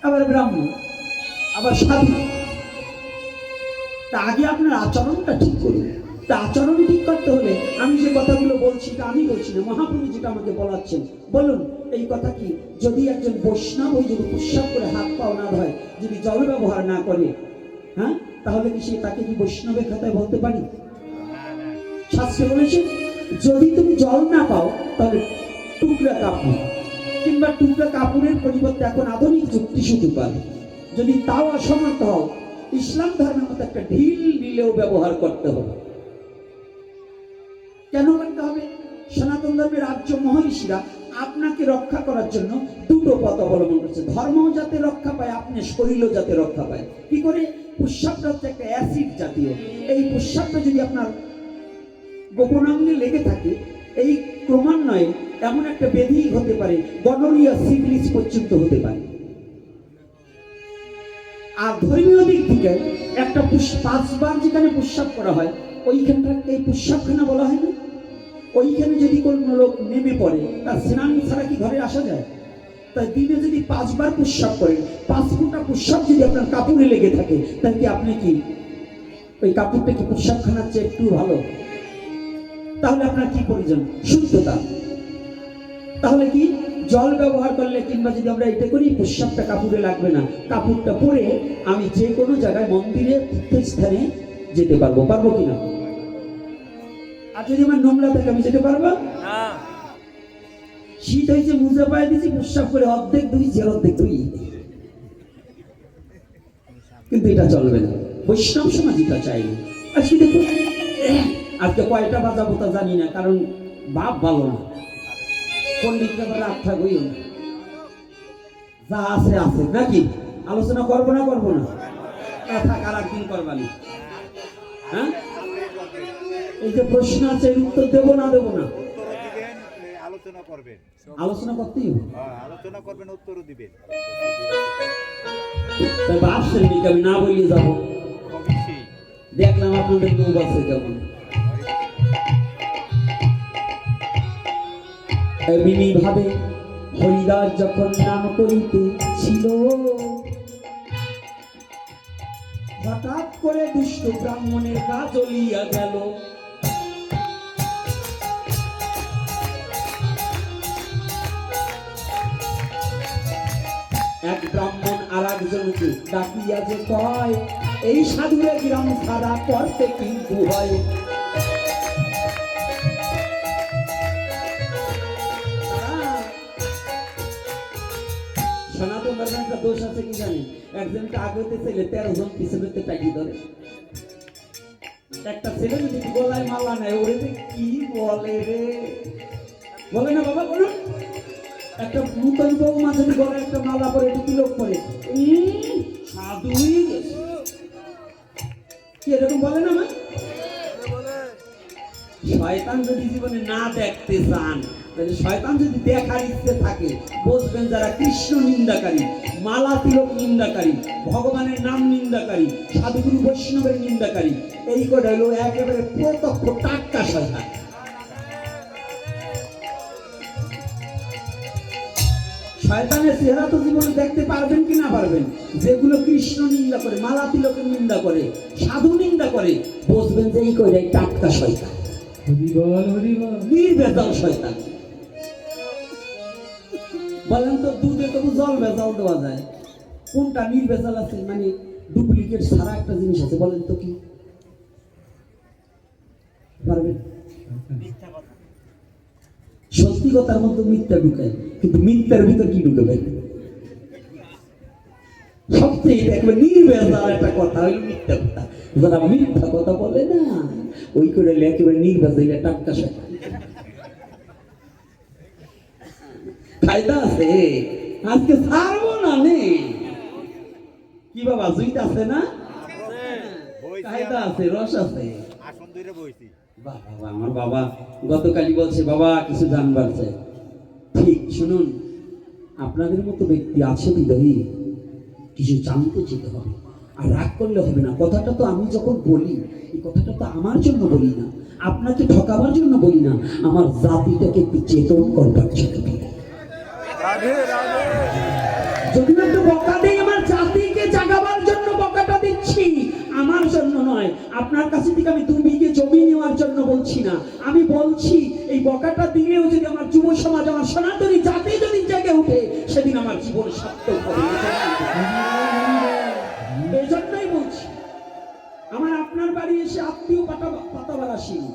আবার ব্রাহ্মণ, আবার সাধু। তা আগে আপনার আচরণটা ঠিক করুন। তা আচরণ ঠিক করতে হলে আমি যে কথাগুলো বলছি তা আমি বলছি না, মহাপ্রভু যেটা আমাকে বলাচ্ছেন। বলুন, এই কথা কি, যদি একজন বৈষ্ণব হয়ে যদি প্রস্রাব করে হাত পাও না ধয়, যদি জল ব্যবহার না করে, হ্যাঁ, তাহলে কি সে তাকে কি বৈষ্ণবের খাতায় বলতে পারি? শাস্ত্রে বলেছে যদি তুমি জল না পাও তাহলে টুকরা কাপড়, কিংবা টুকরা কাপড়ের পরিবর্তে এখন আধুনিক টিস্যু পেপার, যদি তাও অসমর্থ হও, ইসলাম ধর্মের মতো একটা ঢিল নিলেও ব্যবহার করতে হবে। কেন করতে হবে? সনাতন ধর্মের আর্য মহর্ষিরা আপনাকে রক্ষা করার জন্য দুটো পথ অবলম্বন করছে। ধর্ম যাতে রক্ষা পায়, আপনার শরীরও যাতে রক্ষা পায়। কি করে? প্রস্রাবটা হচ্ছে একটা অ্যাসিড জাতীয়। এই প্রস্রাবটা যদি আপনার গোপনাঙ্গে লেগে থাকে, এই ক্রমান্বয়ে এমন একটা ব্যাধি হতে পারে, গনোরিয়া, সিফিলিস পর্যন্ত হতে পারে। আর ধর্মীয় দিক থেকে একটা 5 বার যেখানে প্রস্রাব করা হয়, ওইখানটাকে এই প্রস্রাবখানা বলা হয় না? ওইখানে যদি কোনো লোক নেমে পড়ে, তার স্নান ছাড়া কি ঘরে আসা যায়? তাই দিনে যদি 5 বার প্রস্রাব করেন, 5 ফোঁটা প্রস্রাব যদি আপনার কাপড়ে লেগে থাকে, তাহলে কি আপনি কি ওই কাপড়টা কি প্রস্রাবখানার চেয়ে একটু ভালো? তাহলে আপনার কি প্রয়োজন? শুদ্ধতা। তাহলে কি জল ব্যবহার করলে কিংবা যদি আমরা এটা করি, প্রস্রাবটা কাপড়ে লাগবে না, কাপড়টা পরে আমি যে কোনো জায়গায় মন্দিরে তীর্থস্থানে যেতে পারবো। পারবো কিনা? আর যদি আমার নোংরা থাকে আমি যেতে পারবো না। শীত হয়েছে, মুজা পায়ে দিয়েছি, প্রস্রাব করে অর্ধেক ধুইছি আর অর্ধেক ধুই, কিন্তু এটা চলবে না। বৈষ্ণব সমাজ এটা চাই না। আজকে দেখুন, আজকে কয়টা বাজাবো তা জানি না, কারণ বাপ ভালো না, পণ্ডিতরা বলে আত্মা গইও না, যা আছে আছে নাকি। আলোচনা করবো না থাক, আর একদিন করবানি। হ্যাঁ, এই যে প্রশ্ন আছে এর উত্তর দেবো না আলোচনা করতেই হবে, উত্তরও দিবেন। তাই বাপ শ্রেণীকে আমি না বলিয়ে যাবো। দেখলাম আপনাদের লোক আছে কেমন। এমনি ভাবে হরিদাস যখন নাম করিতে ছিল, হঠাৎ করে দুষ্ট ব্রাহ্মণের গা জ্বলিয়া গেল। এক ব্রাহ্মণ আর একজনকে ডাকিয়া যে কয়, এই সাধুরে গ্রাম ছাড়া করতে কিন্তু হয়। সনাতন ধর্মের একটা দোষ আছে কি জানেন? একজনকে আগতে ছেলে 13 জন পিছনে টাকি ধরে। একটা ছেলে যদি গলায় মালা নেয়, ওরে কি বলে রে, বলে না বাবা বলুন। একটা নূতন বৌমা যদি গলায় একটা মালা পরে একটু তিলক করে, সাধুই গেছে, কি এরকম বলে না? শয়তান যদি জীবনে না দেখতে চান, তাহলে শয়তান যদি দেখার ইচ্ছে থাকে, বুঝবেন যারা কৃষ্ণ নিন্দাকারী, মালা তিলক নিন্দাকারী, ভগবানের নাম নিন্দাকারী, সাধুগুরু বৈষ্ণবের নিন্দাকারী, এই করে হলো একেবারে প্রত্যক্ষ টাটকা শয়তান। শয়তানের চেহারা তো জীবনে দেখতে পারবেন কি না পারবেন? যেগুলো কৃষ্ণ নিন্দা করে, মালা তিলকের নিন্দা করে, সাধু নিন্দা করে, বুঝবেন যে এই করে টাটকা শয়তান, নির্ভেজাল শয়তান। বলেন তো, দুধে তবু জল ভেজাল দেওয়া যায়, কোনটা নির্ভেজাল আছে? মানে ডুপ্লিকেট ছাড়া একটা জিনিস আছে, বলেন তো কি পারবেন? সত্যি কথার মধ্যে মিথ্যা ঢুকায়, কিন্তু মিথ্যার ভিতর কি ঢুকাবে? সবচেয়ে দেখবে নির্ভেজাল একটা কথা হইল মিথ্যা কথা। যারা মিথ্যা কথা বলে না, ওই করে একেবারে নির্ভেজাল টাটকা শয়তান। ফায়দা আছে, আজকে ছাড়বো না নে। কি বাবা, জুইত আছে না? ফায়দা আছে, রস আছে। আমার বাবা গতকালই বলছে, বাবা কিছু জানবার চাই। ঠিক শুনুন, আপনাদের মতো ব্যক্তি আছে বিদয়ী, কিছু জানতে যেতে হবে, আর রাগ করলে হবে না। কথাটা তো আমি যখন বলি, এই কথাটা তো আমার জন্য বলি না, আপনাকে ঠকাবার জন্য বলি না, আমার জাতিটাকে একটু চেতন করবার জন্য বলি। যদি একটু বকা দেই, আমার জাতিকে জাগাবার জন্য বকাটা দিচ্ছি, আমার জন্য নয়। আপনার কাছে থেকে আমি 2 বিঘে জমি নেওয়ার জন্য বলছি না, আমি বলছি এই বকাটা দিলেও যদি আমার যুব সমাজ, আমার সনাতনী জাতি যদি জেগে উঠে, সেদিন আমার জীবন সার্থক হবে। এই জন্যই বলছি, আমার আপনার বাড়ি এসে আত্মীয় পাতাবার আসিনি,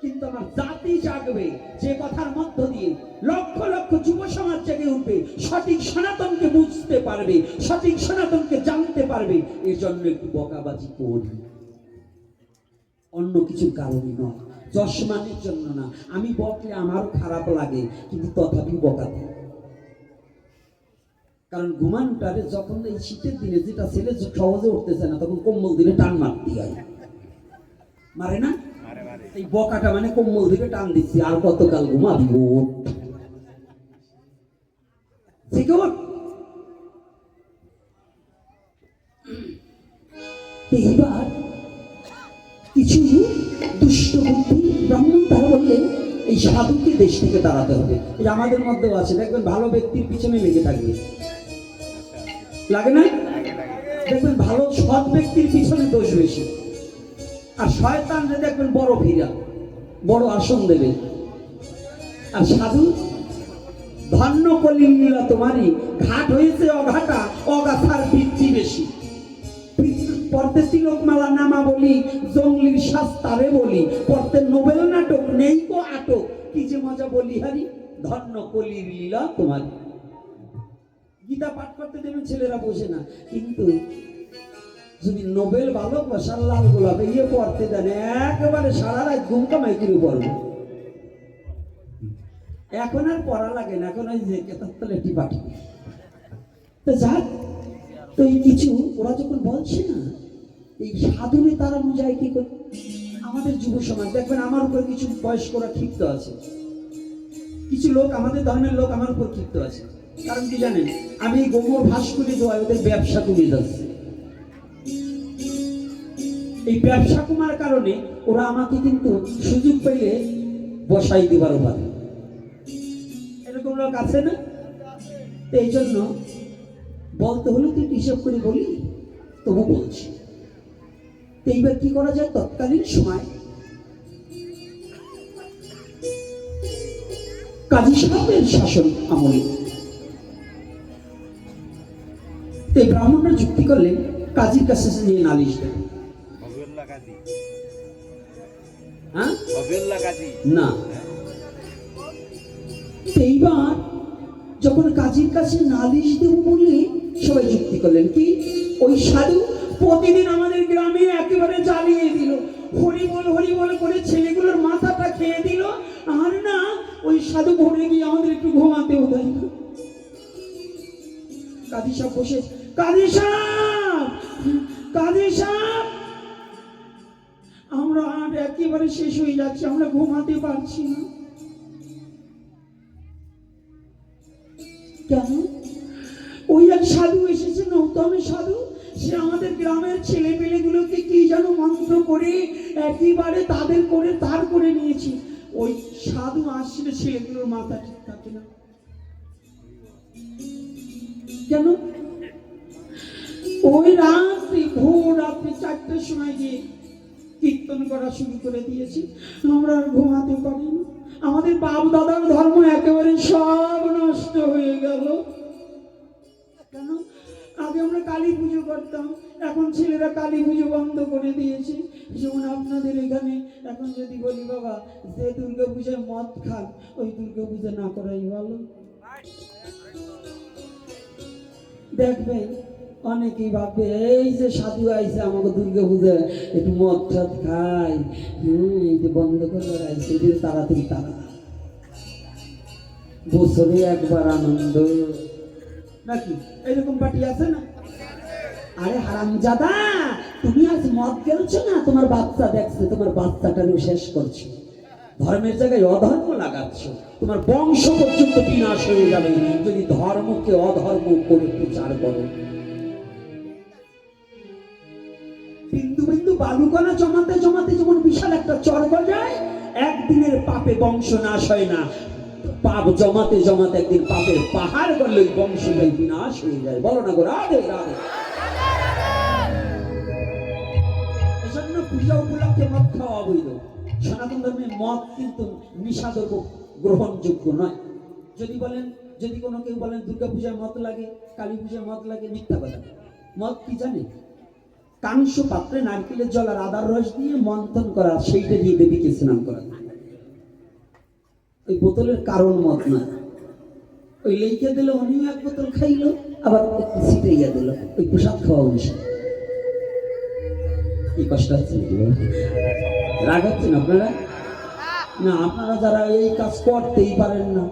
কিন্তু আমার জাতি জাগবে, যে কথার মধ্য দিয়ে লক্ষ লক্ষ যুব সমাজ জেগে উঠবে, সঠিক সনাতনকে বুঝতে পারবে, সঠিক সনাতনকে জানতে পারবে। এর জন্য একটু বকাবাজি করি, অন্য কিছু কারণে নয়, যশমানের জন্য না। আমি বকলে আমারও খারাপ লাগে, কিন্তু তথাপি বকা দিই। কারণ ঘুমানোটারে যখন এই শীতের দিনে যেটা ছেলে সহজে উঠতেছে না, তখন কম্বল দিলে টান মারতে হয়, মারে না? এই বকাটা মানে কম্বল দিকে টান দিচ্ছি, আর কতকাল ঘুমাবি? এইবার কিছু দুষ্ট বুদ্ধি ব্রাহ্মণ তারা বললেন, এই সাধুকে দেশ থেকে তাড়াতে হবে। এই আমাদের মধ্যেও আছে, দেখবেন ভালো ব্যক্তির পিছনে লেগে থাকবে, লাগে না? দেখবেন ভালো সৎ ব্যক্তির পিছনে দোষ বেশি, আর শয়তানরে দেখবেন বড় ভিড়া, বড় আসন দেবে। আর সাধু ধন্য কলিলীলা তোমারই, ঘাট হয়েছে অঘাটা, অগাথার বৃত্তি বেশি। পড়তে তিলকমালা নামা বলি, জঙ্গলির শাস্তারে বলি, পড়তে নোবেল নাটক নেই কো আটক, কি যে মজা বলি হারি, ধন্য কলির লীলা তোমার। গীতা পাঠ করতে দেবেন ছেলেরা বসে না, কিন্তু যদি নোবেল ভালোবাসার লাল গোলাপ ইয়ে পড়তে দেন একেবারে সারা রাত ঘুম কামাই করে পড়বে। এখন আর পড়া লাগে না, এখন ওই যে কেতাবতলে পাঠি। তো যাক, তো এই কিছু ওরা যখন বলছে না, এই সাধুরে তাড়ানো যায় কি করে? আমাদের যুব সমাজ দেখবেন আমার উপর কিছু বয়স্করা ক্ষিপ্ত আছে, কিছু লোক আমাদের ধর্মের লোক আমার উপর ক্ষিপ্ত আছে। কারণ কি জানেন, আমি গোমর ভাস করে দেওয়া ওদের ব্যবসা কমিয়ে যাচ্ছে। এই ব্যবসা কমার কারণে ওরা আমাকে কিন্তু সুযোগ পেলে বসাই দিবার পারে, এরকম লোক আছে না? এই জন্য বলতে হলে তুই হিসাব করে বলি, তবু বলছি। এইবার কি করা যায়? তৎকালীন সময় কাজী সাহেবের শাসন আমলে এই ব্রাহ্মণরা যুক্তি করলেন কাজীর কাছে নিয়ে নালিশ দেন। হ্যাঁ না, এইবার যখন কাজীর কাছে নালিশ দেব বললে সবাই যুক্তি করলেন কি, ওই সাধু প্রতিদিন আমাদের গ্রামে একেবারে জ্বালিয়ে দিল, হরিবল হরিবল করে ছেলেগুলোর মাথাটা খেয়ে দিল, আর না ওই সাধু ভরে গিয়ে আমাদের একটু ঘুমাতেও দেয় না। কাজী সাহেব বসে, কাজী সাহেব, কাজী সাহেব, আমরা আর একেবারে শেষ হয়ে যাচ্ছি, আমরা ঘুমাতে পারছি না। কেন? ওই এক সাধু এসেছে, নৌতম সাধু, সে আমাদের গ্রামের ছেলে পেলেগুলোকে কি যেন মন্ত্র করে একেবারে তাদের করে তার করে নিয়েছি। ওই সাধু আসলে ছেলেগুলোর মাথা ঠিক থাকে না। কেন? ওই রাত্রি ভোর রাত্রি 4টার সময় গিয়ে কীর্তন করা শুরু করে দিয়েছি, আমরা আর ঘুমাতে পারি না। আমাদের বাপ দাদার ধর্ম একেবারে সব নষ্ট হয়ে গেল। কেন? আগে আমরা কালী পুজো করতাম, এখন ছেলেরা কালী পুজো বন্ধ করে দিয়েছে। যেমন আপনাদের এখানে এখন যদি বলি বাবা যে দুর্গা পূজায় মদ খান, ওই দুর্গা পূজা না করাই ভালো। দেখবেন অনেকেই ভাববে এই যে সাধু আইছে আমাকে দুর্গা পূজা একটু মদ টদ খাই, এই যে বন্ধ করে আইছে, তাড়াতাড়ি তারা বছরে একবার আনন্দ নাকি, এরকম পার্টি আছে না? আরে হারামজাদা, তুমি আজ মদ খেলছো না, তোমার বাচ্চা দেখছে, তোমার বাচ্চাটারও শেষ করছো, ধর্মের জায়গায় অধর্ম লাগাচ্ছ, তোমার বংশ পর্যন্ত বিনাশ হয়ে যাবে যদি ধর্মকে অধর্ম করে প্রচার করো। বিন্দু বিন্দু বালুকণা জমাতে জমাতে যেমন বিশাল একটা চর গজায়, একদিনের পাপে বংশ নাশ হয় না, পাপ জমাতে জমাতে একদিন পাপের পাহাড় গড়লে বংশটাই বিনাশ হয়ে যায়। বলো না গো রাধে রাধে। এজন্য পূজা উপলক্ষে মদ খাওয়া অবৈধ। সনাতন ধর্মে মদ কিন্তু নিষাদ্রব্য, গ্রহণযোগ্য নয়। যদি বলেন, যদি কোনো কেউ বলেন দুর্গা পূজায় মদ লাগে, কালী পূজায় মদ লাগে, মিথ্যা কথা। মদ কি জানে? কাংস পাত্রে নারকেলের জল আর আদার রস দিয়ে মন্থন করা, সেইটা দিয়ে দেবীকে স্নান করা। ওই বোতলের কারণ মত না, ওই লেখে দিল উনিও এক বোতল খাইলো, আবার একটু ছিটাইয়া দিল, ওই প্রসাদ খাওয়া অনুসার। কি কষ্ট হচ্ছে? রাগ হচ্ছেন আপনারা? না, আপনারা যারা এই কাজ করতেই পারেন না।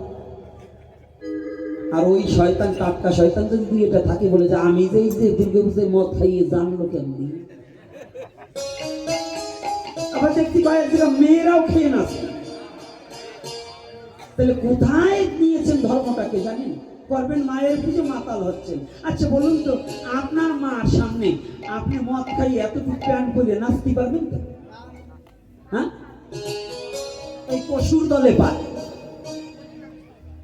আর ওই শয়তান, টাটকা শয়তান যদি দুই এটা থাকে বলে যে আমি যে এই যে দুর্গা পূজায় মদ খাইয়ে জানলো কেমনি। আবার দেখছি কয়েকদিন মেয়েরাও খেয়ে নাচে। তাহলে কোথায় নিয়েছেন ধর্মটাকে জানেন? করবেন মায়ের পুজো, মাতাল হচ্ছেন। আচ্ছা বলুন তো, আপনার মার সামনে আপনি মদ খাই এতটুকু প্যান্ট পরে নাচতে পারবেন তো? হ্যাঁ, ওই পশুর দলে পায়।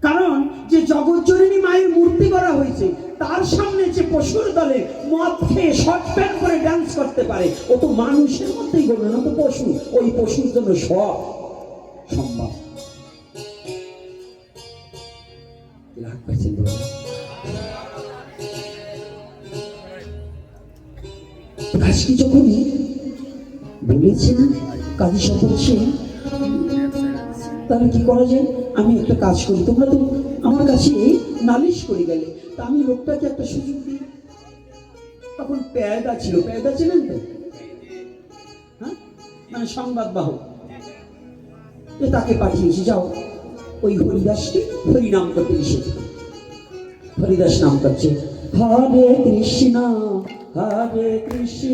কারণ যে জগৎজননী মায়ের মূর্তি করা হয়েছে তার সামনে যে পশুর দলে মদ খেয়ে শর্ট প্যান্ট করে ডান্স করতে পারে, ও তো মানুষের মধ্যেই গণ্য না, তো পশু। ওই পশুর জন্য সব সম্ভব। রাগ পাচ্ছেন বলো? আজকে যখনই বলেছে না কাজী সাহেব বলছে, তাহলে কি করা যায়? আমি একটা কাজ করি, তোমরা তো আমার কাছে নালিশ করে গেলে, তা আমি লোকটাকে একটা সুযোগ দিই। তখন পেয়াদা ছিল, পেয়াদা ছিলেন তো, হ্যাঁ, মানে সংবাদ বাহক, তাকে পাঠিয়েছি, যাও ওই হরিদাসকে হরিনাম করতে এসেছে। হরিদাস নাম করছে, হরে কৃষ্ণ হরে কৃষ্ণ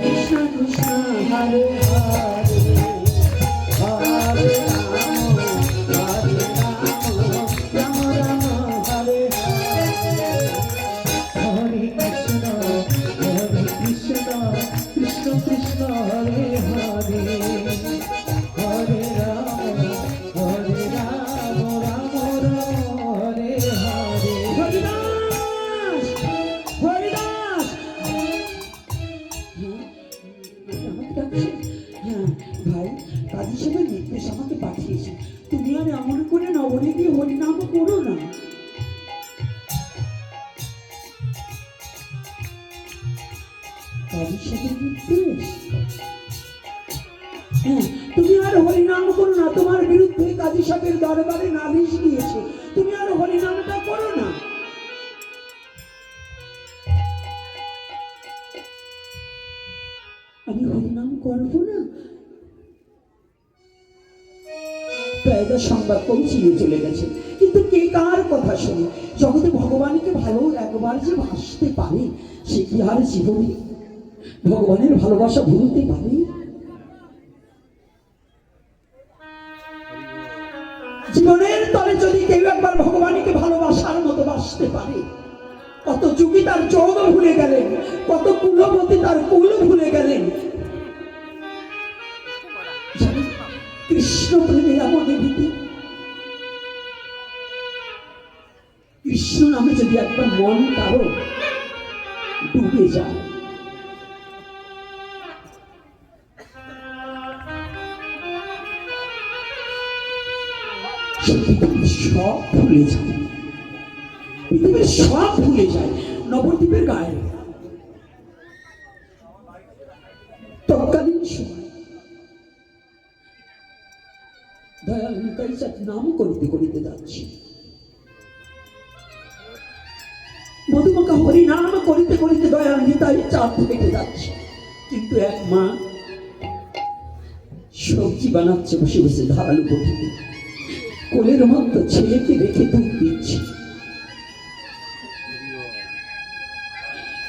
কৃষ্ণ কৃষ্ণ হরে হরে, হরে রাম রাম রাম হরে হরে কৃষ্ণ কৃষ্ণ কৃষ্ণ হরে হরে, হরে রাম রাম রাম হরে হরে। হরিদাস হরিদাস। আমাকে ডাকছে? হ্যাঁ ভাই, কাজী সাহেবের নির্দেশ আমাকে পাঠিয়েছে, তুমি আর এমন করে নবরে দিয়ে হরিনাম করো না। কাজী সাহেবের নির্দেশ? হ্যাঁ, তুমি আর হরিনাম করো না, তোমার বিরুদ্ধে কাজী সাহেবের দরবারে নালিশ দিয়েছে, তুমি আর হরিনামটা করো না। আমি হরিনাম করবো না? পেয়াদা সংবাদ পৌঁছিয়ে চলে গেছে, কিন্তু কে কার কথা শুনে? জগতে ভগবানকে ভালো একবার যে ভাসতে পারে, সে কি আর জীবনে ভগবানের ভালোবাসা ভুলতে পারে? জীবনের তলে যদি কেউ একবার ভগবানকে ভালোবাসার মতো বাসতে পারে, কত যুগী তার যোগ ভুলে গেলেন, কত কুলবতী তার কুল ভুলে গেলেন। কৃষ্ণ প্রেমে আমাদের ভীতি, কৃষ্ণ নামে যদি একবার মন কারো ডুবে যায়, সব ভুলে যায়, পৃথিবীর সব ভুলে যায়। নবদ্বীপের গায়ে তৎকালীন সময় দয়াল নিতাই চাঁদ নাম করিতে করিতে যাচ্ছে, মধুমাখা হরি নাম করিতে করিতে দয়াল নিতাই চাঁদ হেঁটে যাচ্ছে, কিন্তু এক মা সবজি বানাচ্ছে বসে বসে ধারালো বটিতে, কোলের মধ্যে ছেলেকে রেখে দুধ দিচ্ছে।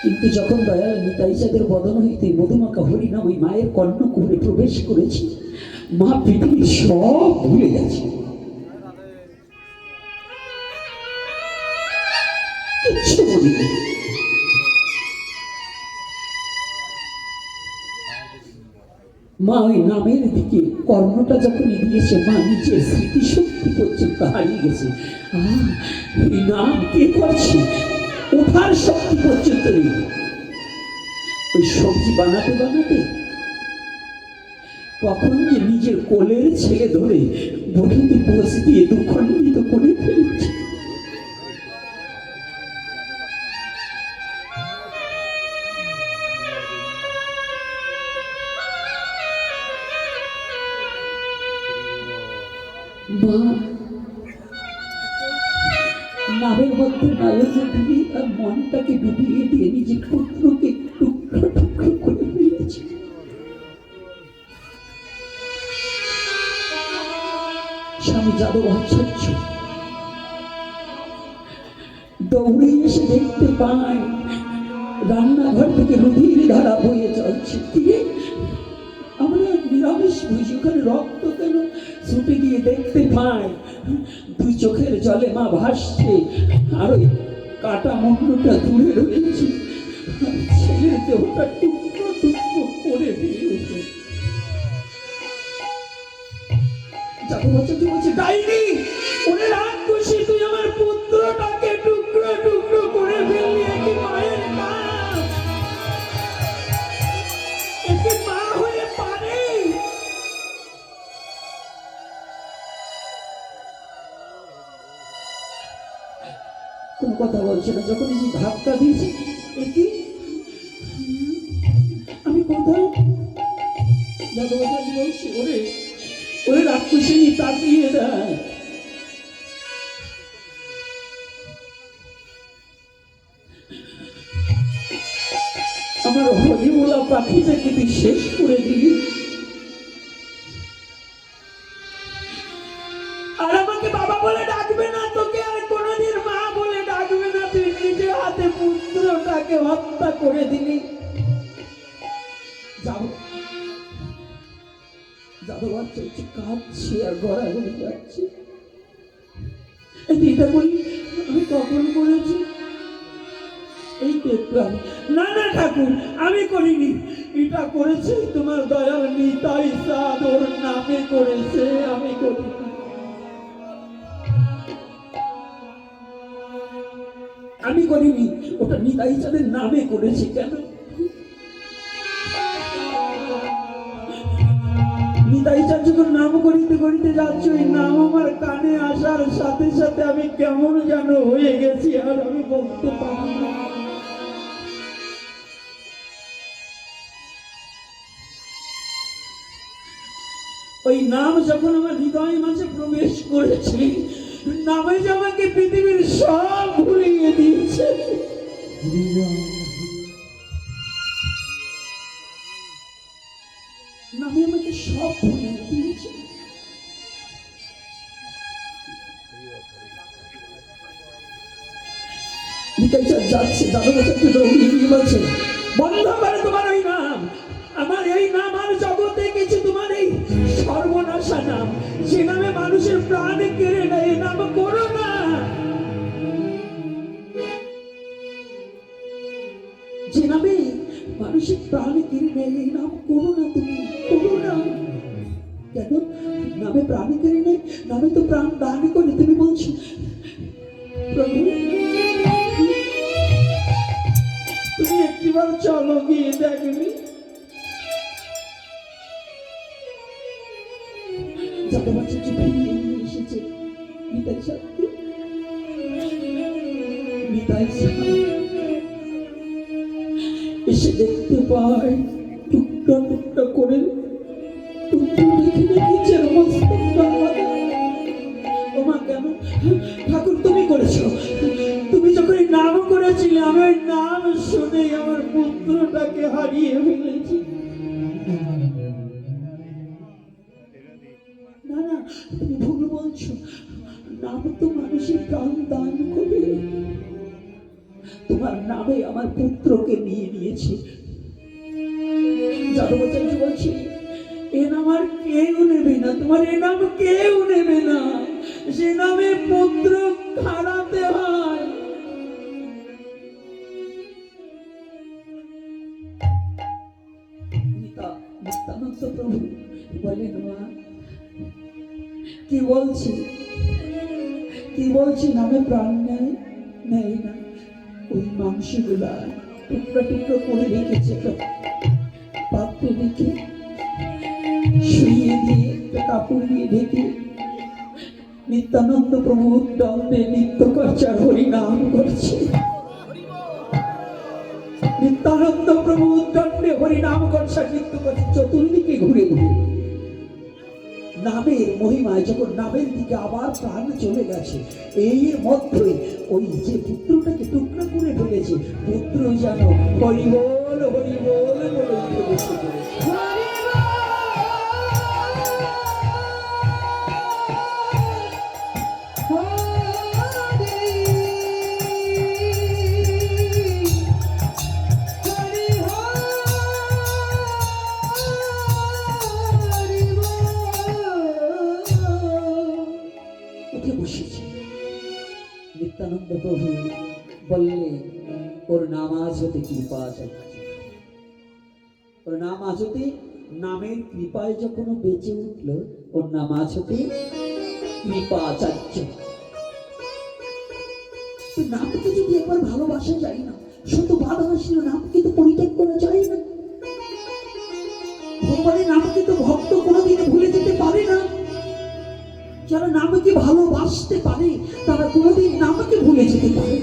কিন্তু যখন দয়াল নিতাই চাঁদের বদন হইতে মধুমাখা হরিনাম ওই মায়ের কর্ণকুহরে প্রবেশ করেছে, মা পৃথিবীর সব ভুলে গেছে, কিচ্ছু মনে নেই। মা ওই নামের দিকে কর্ণটা যখন এগিয়েছে, মা নিজের স্মৃতিশক্তি পর্যন্ত হারিয়ে গেছে। এই নাম কে করছে, ওঠার শক্তি পর্যন্ত নেই। ওই সবজি বানাতে বানাতে কখন যে নিজের কোলের ছেলে ধরে বটিতে পোষ দিয়ে দুঃখণ্ডিত করে ফেলছে। মা নামের মধ্যে নয়ন দিয়ে তার মনটাকে ডুবিয়ে দিয়ে নিজের পুত্রকে টুকরো টুকরো করে ফেলেছে। স্বামী যাদব আচার্য দৌড়ে এসে দেখতে পায় রান্নাঘর থেকে রুধির ধারা বয়ে চলছে। আমরা নিরামিষ বুঝি, ওখানে রক্ত কেন? ছুটে গিয়ে দেখতে পায় দুই চোখের জলে মা ভাসছে, আর ওই কাটা মুন্ডটা দূরে রয়েছে, ছেলের দেহটা টুকরো টুকরো করে ফেলেছে। বলছে তুই বলছে ডাইনি, ওরে রাক্ষসী, তুই আমার পুত্রটাকে টুকরো টুকরো করে ফেললি। একই মায়ের কাজ, একই মা হয়ে পারে? কোনো কথা বলছে না। যখন এই যে ধাক্কা দিয়েছে, একই আমি কোথায়? দাদা বলছি ওরে, ওরে রাক্ষসিনী তাকিয়ে দেয়। আমার হরিমোলা পাখিটাকে তুই শেষ করে দিলি, আর আমাকে বাবা বলে ডাকবে না, তোকে আর কোনোদিন মা বলে ডাকবে না। তুই নিজে হাতে পুত্রটাকে হত্যা করে দিলি। যাও, যাদব বাচ্চা একটু কাঁদছি আর গড়াগড়ি যাচ্ছি। এটা বলি আমি কখন করেছি? এই তো একটু আগে। না না ঠাকুর, আমি করিনি, এটা করেছে তোমার দয়াল নিতাই চাঁদ, ওর নামে করেছে, আমি করিনি। আমি করিনি, ওটা নিতাই চাঁদের নামে করেছি। কেন? নিতাই চাঁদ যখন নাম করিতে করিতে যাচ্ছ, ওই নাম আমার কানে আসার সাথে সাথে আমি কেমন যেন হয়ে গেছি, আর আমি বলতে পারি না। ওই নাম যখন আমার হৃদয় মাঝে প্রবেশ করেছে, নামে যে আমাকে পৃথিবীর সব ভুলিয়ে দিয়েছে। নামে আমাকে সব ভুলিয়ে দিয়েছে। যাচ্ছে দাদা বলছে বন্ধ করে তোমার ওই নাম। আমার এই নাম আর জগতে কিছু, তোমার এই সর্বনাশা নাম, যে নামে মানুষের প্রাণ কেড়ে নেয়, এই নাম করো না। যে নামে মানুষের প্রাণ কেড়ে নেয়, এই নাম করো না, তুমি করো না। কেন? নামে প্রাণ কেড়ে নেয়, নামে তো প্রাণ দান করে। তুমি বলছো প্রভু, তুমি একটিবার চলো, গিয়ে দেখবি। যাতে বাচ্চা চুপে নিয়ে এসেছে নিতাই চাঁদকে। নিতাই চাঁদ এসে দেখতে পায় টুকটা টুকটা করে নিজের মস্তকটা। ওমা কেন? ঠাকুর তুমি করেছো। তুমি যখন নাম করেছিলে, আমি ওই নাম শুনে আমার পুত্রটাকে হারিয়ে ফেলেছি। না না, তুমি ভুল বলছো। নাম তো মানুষের প্রাণ দান করে। তোমার নামে আমার পুত্রকে নিয়ে নিয়েছে। যাদবাচার্য বলছি, এ নাম আর কেউ নেবে না, তোমার এ নাম কেউ নেবে না। সে নামে পুত্র হারাতে হয়। নিত্যানন্দ প্রভু বলেন, মা কি বলছি, কি বলছি? নামে প্রাণ নেয় নেয় না। ওই মাংসগুলা টুকরা টুকরো করে রেখেছে, একটা পাত্রে রেখে শুইয়ে দিয়ে একটা কাপড় দিয়ে ঢেকে নিত্যানন্দ প্রভু দণ্ডে নিত্য করচার হরি নাম করছে। নিত্যানন্দ প্রভু দণ্ডে হরি নাম করছে, নিত্য করছে চতুর্দিকে ঘুরে ঘুরে। নামের মহিমায় যখন নামের দিকে আবার প্রাণ চলে গেছে, এই মধ্যে ওই যে পুত্রটাকে টুকরা করে ফেলেছে, পুত্র যেন হরি বল হরি বল বলে উঠে বসে পড়েছে। নিত্যানন্দ প্রভু বললেন, ওর নাম আজ হতে কৃপা যাচ্ছে, ওর নাম আজ হতে নামের কৃপায় যখন ও বেঁচে উঠল, ওর নাম আজ হতে কৃপাচার্য। নামকে যদি একবার ভালোবাসা যায় না, শত বাধা আসলে নামকে তো পরিত্যাগ করা যায় না। ভগবানের নামকে তো ভক্ত কোনোদিন ভুলে যেতে পারে না। যারা নামকে ভালোবাসতে পারে তারা কোনোদিন নামকে ভুলে যেতে পারে।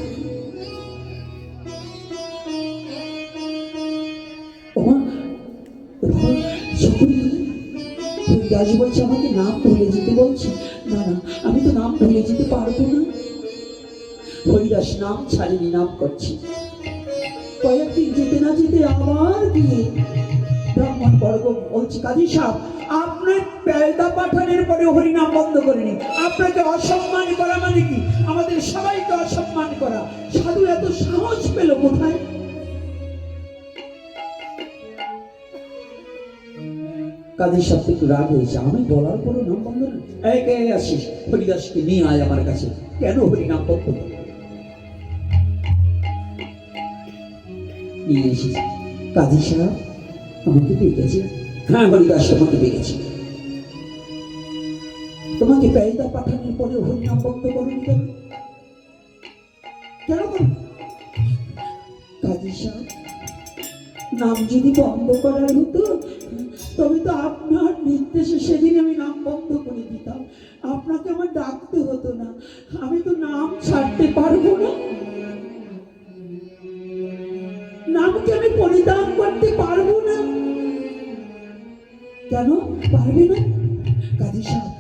দাস বলছে আমাকে নাম ভুলে যেতে বলছে। না না, আমি তো নাম ভুলে যেতে পারবো না। হরিদাস নাম ছাড়েনি, নাম করছি। কয়েকদিন যেতে না যেতে আবার গিয়ে ব্রাহ্মণ বর্গ বলছে, কাজী সাহেব আপনার পেয়দা পাঠানোর পরে হরিনাম বন্ধ করেনি। আপনাকে অসম্মান করা মানে কি? আমাদের সবাইকে অসম্মান করা। সাধু এত সাহস পেল কোথায়? কাজী সাহেব একটু রাগ হয়েছে, আমি বলার পরও নাম বন্ধ না। কে আসিস? হরিদাসকে নিয়ে আয় আমার কাছে। কেন হরিনাম বন্ধ করে? নিয়ে এসেছি। কাজী সাহেব আমাকে ডেকেছে। হ্যাঁ হরিদাস তোমাকে ডেকেছি। তোমাকে পেয়দা পাঠানোর পরে হরিনাম বন্ধ করুন কেন? কেন করুন? কাজী সাহেব নাম যদি বন্ধ করার হতো তবে তো আপনার নির্দেশে সেদিন আমি নাম বন্ধ করে দিতাম। আপনাকে আমার ডাকতে হতো না। আমি তো নাম ছাড়তে পারবো না। নামকে আমি পরিধান করতে পারবো না। কেন পারবে না? কাজী সাহেব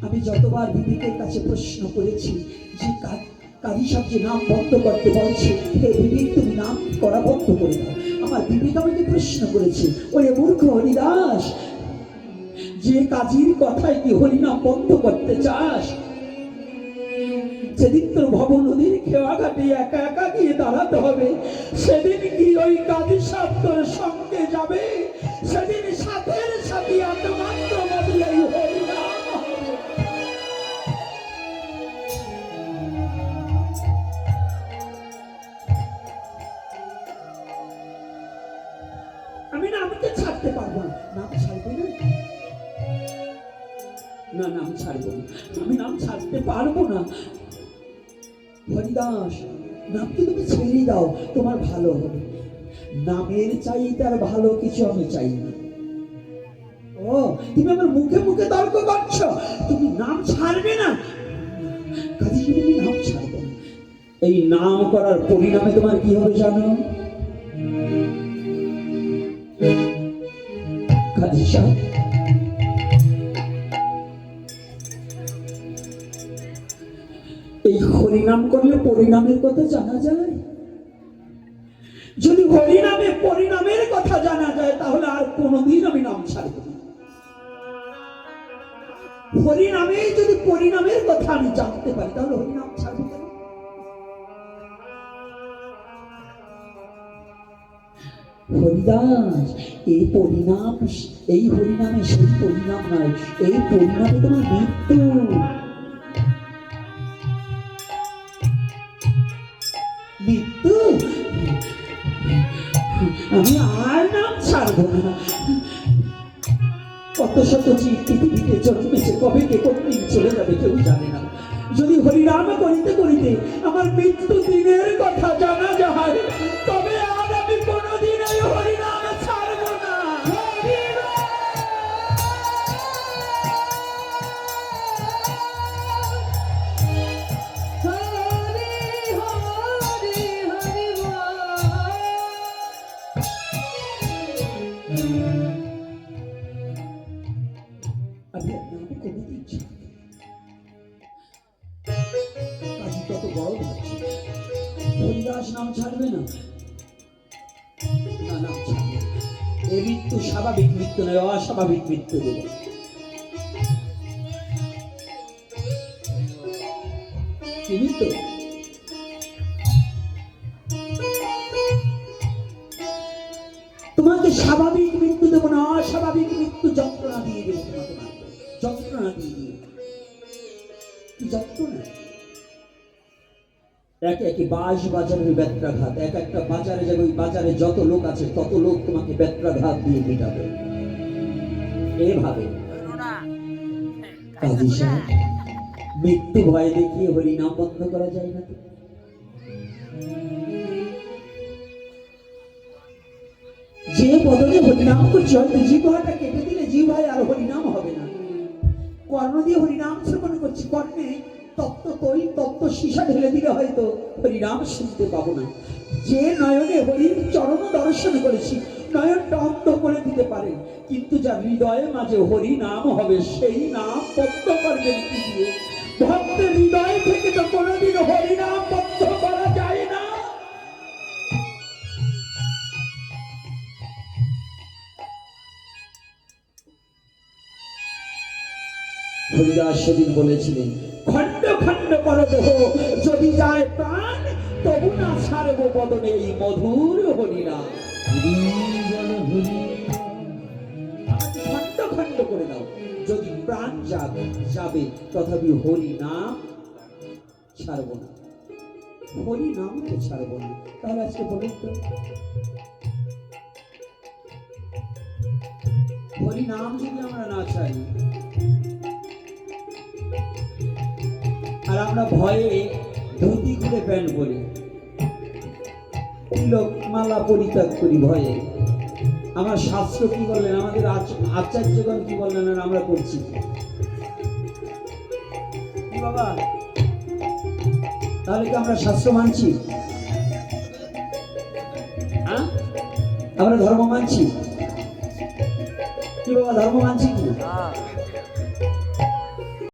আমি যতবার বিবেকের কাছে প্রশ্ন করেছি যে কাজী সাহেব যে নাম বন্ধ করতে বলছে, হে বিবেক তুমি নাম করা বন্ধ করে দাও। আমার বিবেক আমাকে প্রশ্ন করেছে, ওরে মূর্খ হরিদাস, যে কাজীর কথায় কি হরিনাম বন্ধ করতে চাস? যেদিন তোর ভব নদীর খেওয়া ঘাটে একা একা গিয়ে দাঁড়াতে হবে, সেদিন কি ওই কাজী সাহেব তোর সঙ্গে যাবে? সেদিন সাথের সাথে একমাত্র বদলাই হরিনাম হবে। আমি নামকে ছাড়তে পারবো না। নাম ছাড়বো না? না নাম ছাড়বো না, আমি নাম ছাড়তে পারবো না। হরিদাস নামকে তুমি ছেড়ে দাও, তোমার ভালো হবে। নামের চাইতে আর ভালো কিছু আমি চাই না। ও তুমি আমার মুখে মুখে তর্ক করছো, তুমি নাম ছাড়বে না? কাজী তুমি নাম ছাড়বে না। এই নাম করার পরিণামে তোমার কি হবে জানো? কাজী সাহেব এই হরিনাম করলে পরিণামের কথা জানা যায়। যদি হরিনামে পরিণামের কথা জানা যায় তাহলে আর কোনোদিন আমি নাম ছাড়ব না। হরিনামে যদি পরিণামের কথা আমি জানতে পারি তাহলে হরিনাম ছাড়ব কেন? হরিদাস এই পরিণাম, এই হরিনামে সেই পরিণাম নয়, এই পরিণামে তোমার মৃত্যু। মৃত্যু আমি আর নাম ছাড়বো না। কত শত জীব পৃথিবীতে জন্মেছে, কবে কে কোনদিন চলে যাবে কেউ জানে না। যদি হরিনাম করিতে করিতে আমার মৃত্যু দিনের কথা জানা যায় তবে আর আমি কোনোদিন এই হরিনাম ছাড়বো না। আমি নাম কোনোদিন ছাড়বো না। কাজী কত বড় ভাবছে, হরিদাস নাম ছাড়বে না? না নাম ছাড়বে। এই মৃত্যু স্বাভাবিক মৃত্যু নয়, অস্বাভাবিক মৃত্যু দেব। কি মৃত্যু? তোমাকে স্বাভাবিক মৃত্যু দেবো না, অস্বাভাবিক মৃত্যু যন্ত্রণা দিয়ে দেবো তোমাকে। যন্ত্রণা দিয়ে দেবো। কি যন্ত্রণা? একে একে বাজারের ব্যত্রাঘাত, এক একটা বাজারে যাবে, ওই বাজারে যত লোক আছে তত লোক তোমাকে ব্যত্রাঘাত দিয়ে মেটাবে। এভাবে কাজী সাহেব, মৃত্যু ভয় দেখিয়ে হরিনাম বন্ধ করা যায় না তো? যে বদলে হরিনাম করছে, হয়তো জিহ্বাটা কেটে দিলে জিহ্বায় আর হরিনাম হবে না। কর্ণ দিয়ে হরিনাম শ্রবণ করছি, কর্ণে তপ্ত তৈল তপ্ত সীসা ঢেলে দিলে হয়তো হরিনাম শুনতে পাবো না। যে নয়নে হরির চরণ দর্শন করেছি, নয়নটা অন্ধ করে দিতে পারে, কিন্তু যার হৃদয়ের মাঝে হরি নাম হবে, সেই নাম বদ্ধ করবেন কি দিয়ে? ভক্তের হৃদয় থেকে তো কোনোদিন হরিনাম বদ্ধ করা যায় না। হরিদাস সেদিন বলেছিলেন, খণ্ড খণ্ড কর দেহ, যদি যায় প্রাণ, তবু না ছাড়ব বদনে এই মধুর হরিনাম। আমাকে খণ্ড খণ্ড করে দাও, যদি প্রাণ যাবে তথাপি হরি নাম ছাড়ব না, হরি নামকে ছাড়ব না। তাহলে আজকে বলুন তো, হরি নাম যদি আমরা না ছাড়ি, আর আমরা ভয়ে ধুতি খুলে প্যান্ট পরি, তিলক মালা পরিত্যাগ করি ভয়ে, আমার শাস্ত্র কি বললেন, আমাদের আচার্যগণ কি বললেন, আর আমরা করছি কি বাবা? তাহলে কি আমরা শাস্ত্র মানছি? হ্যাঁ, আমরা ধর্ম মানছি কি বাবা? ধর্ম মানছি কি?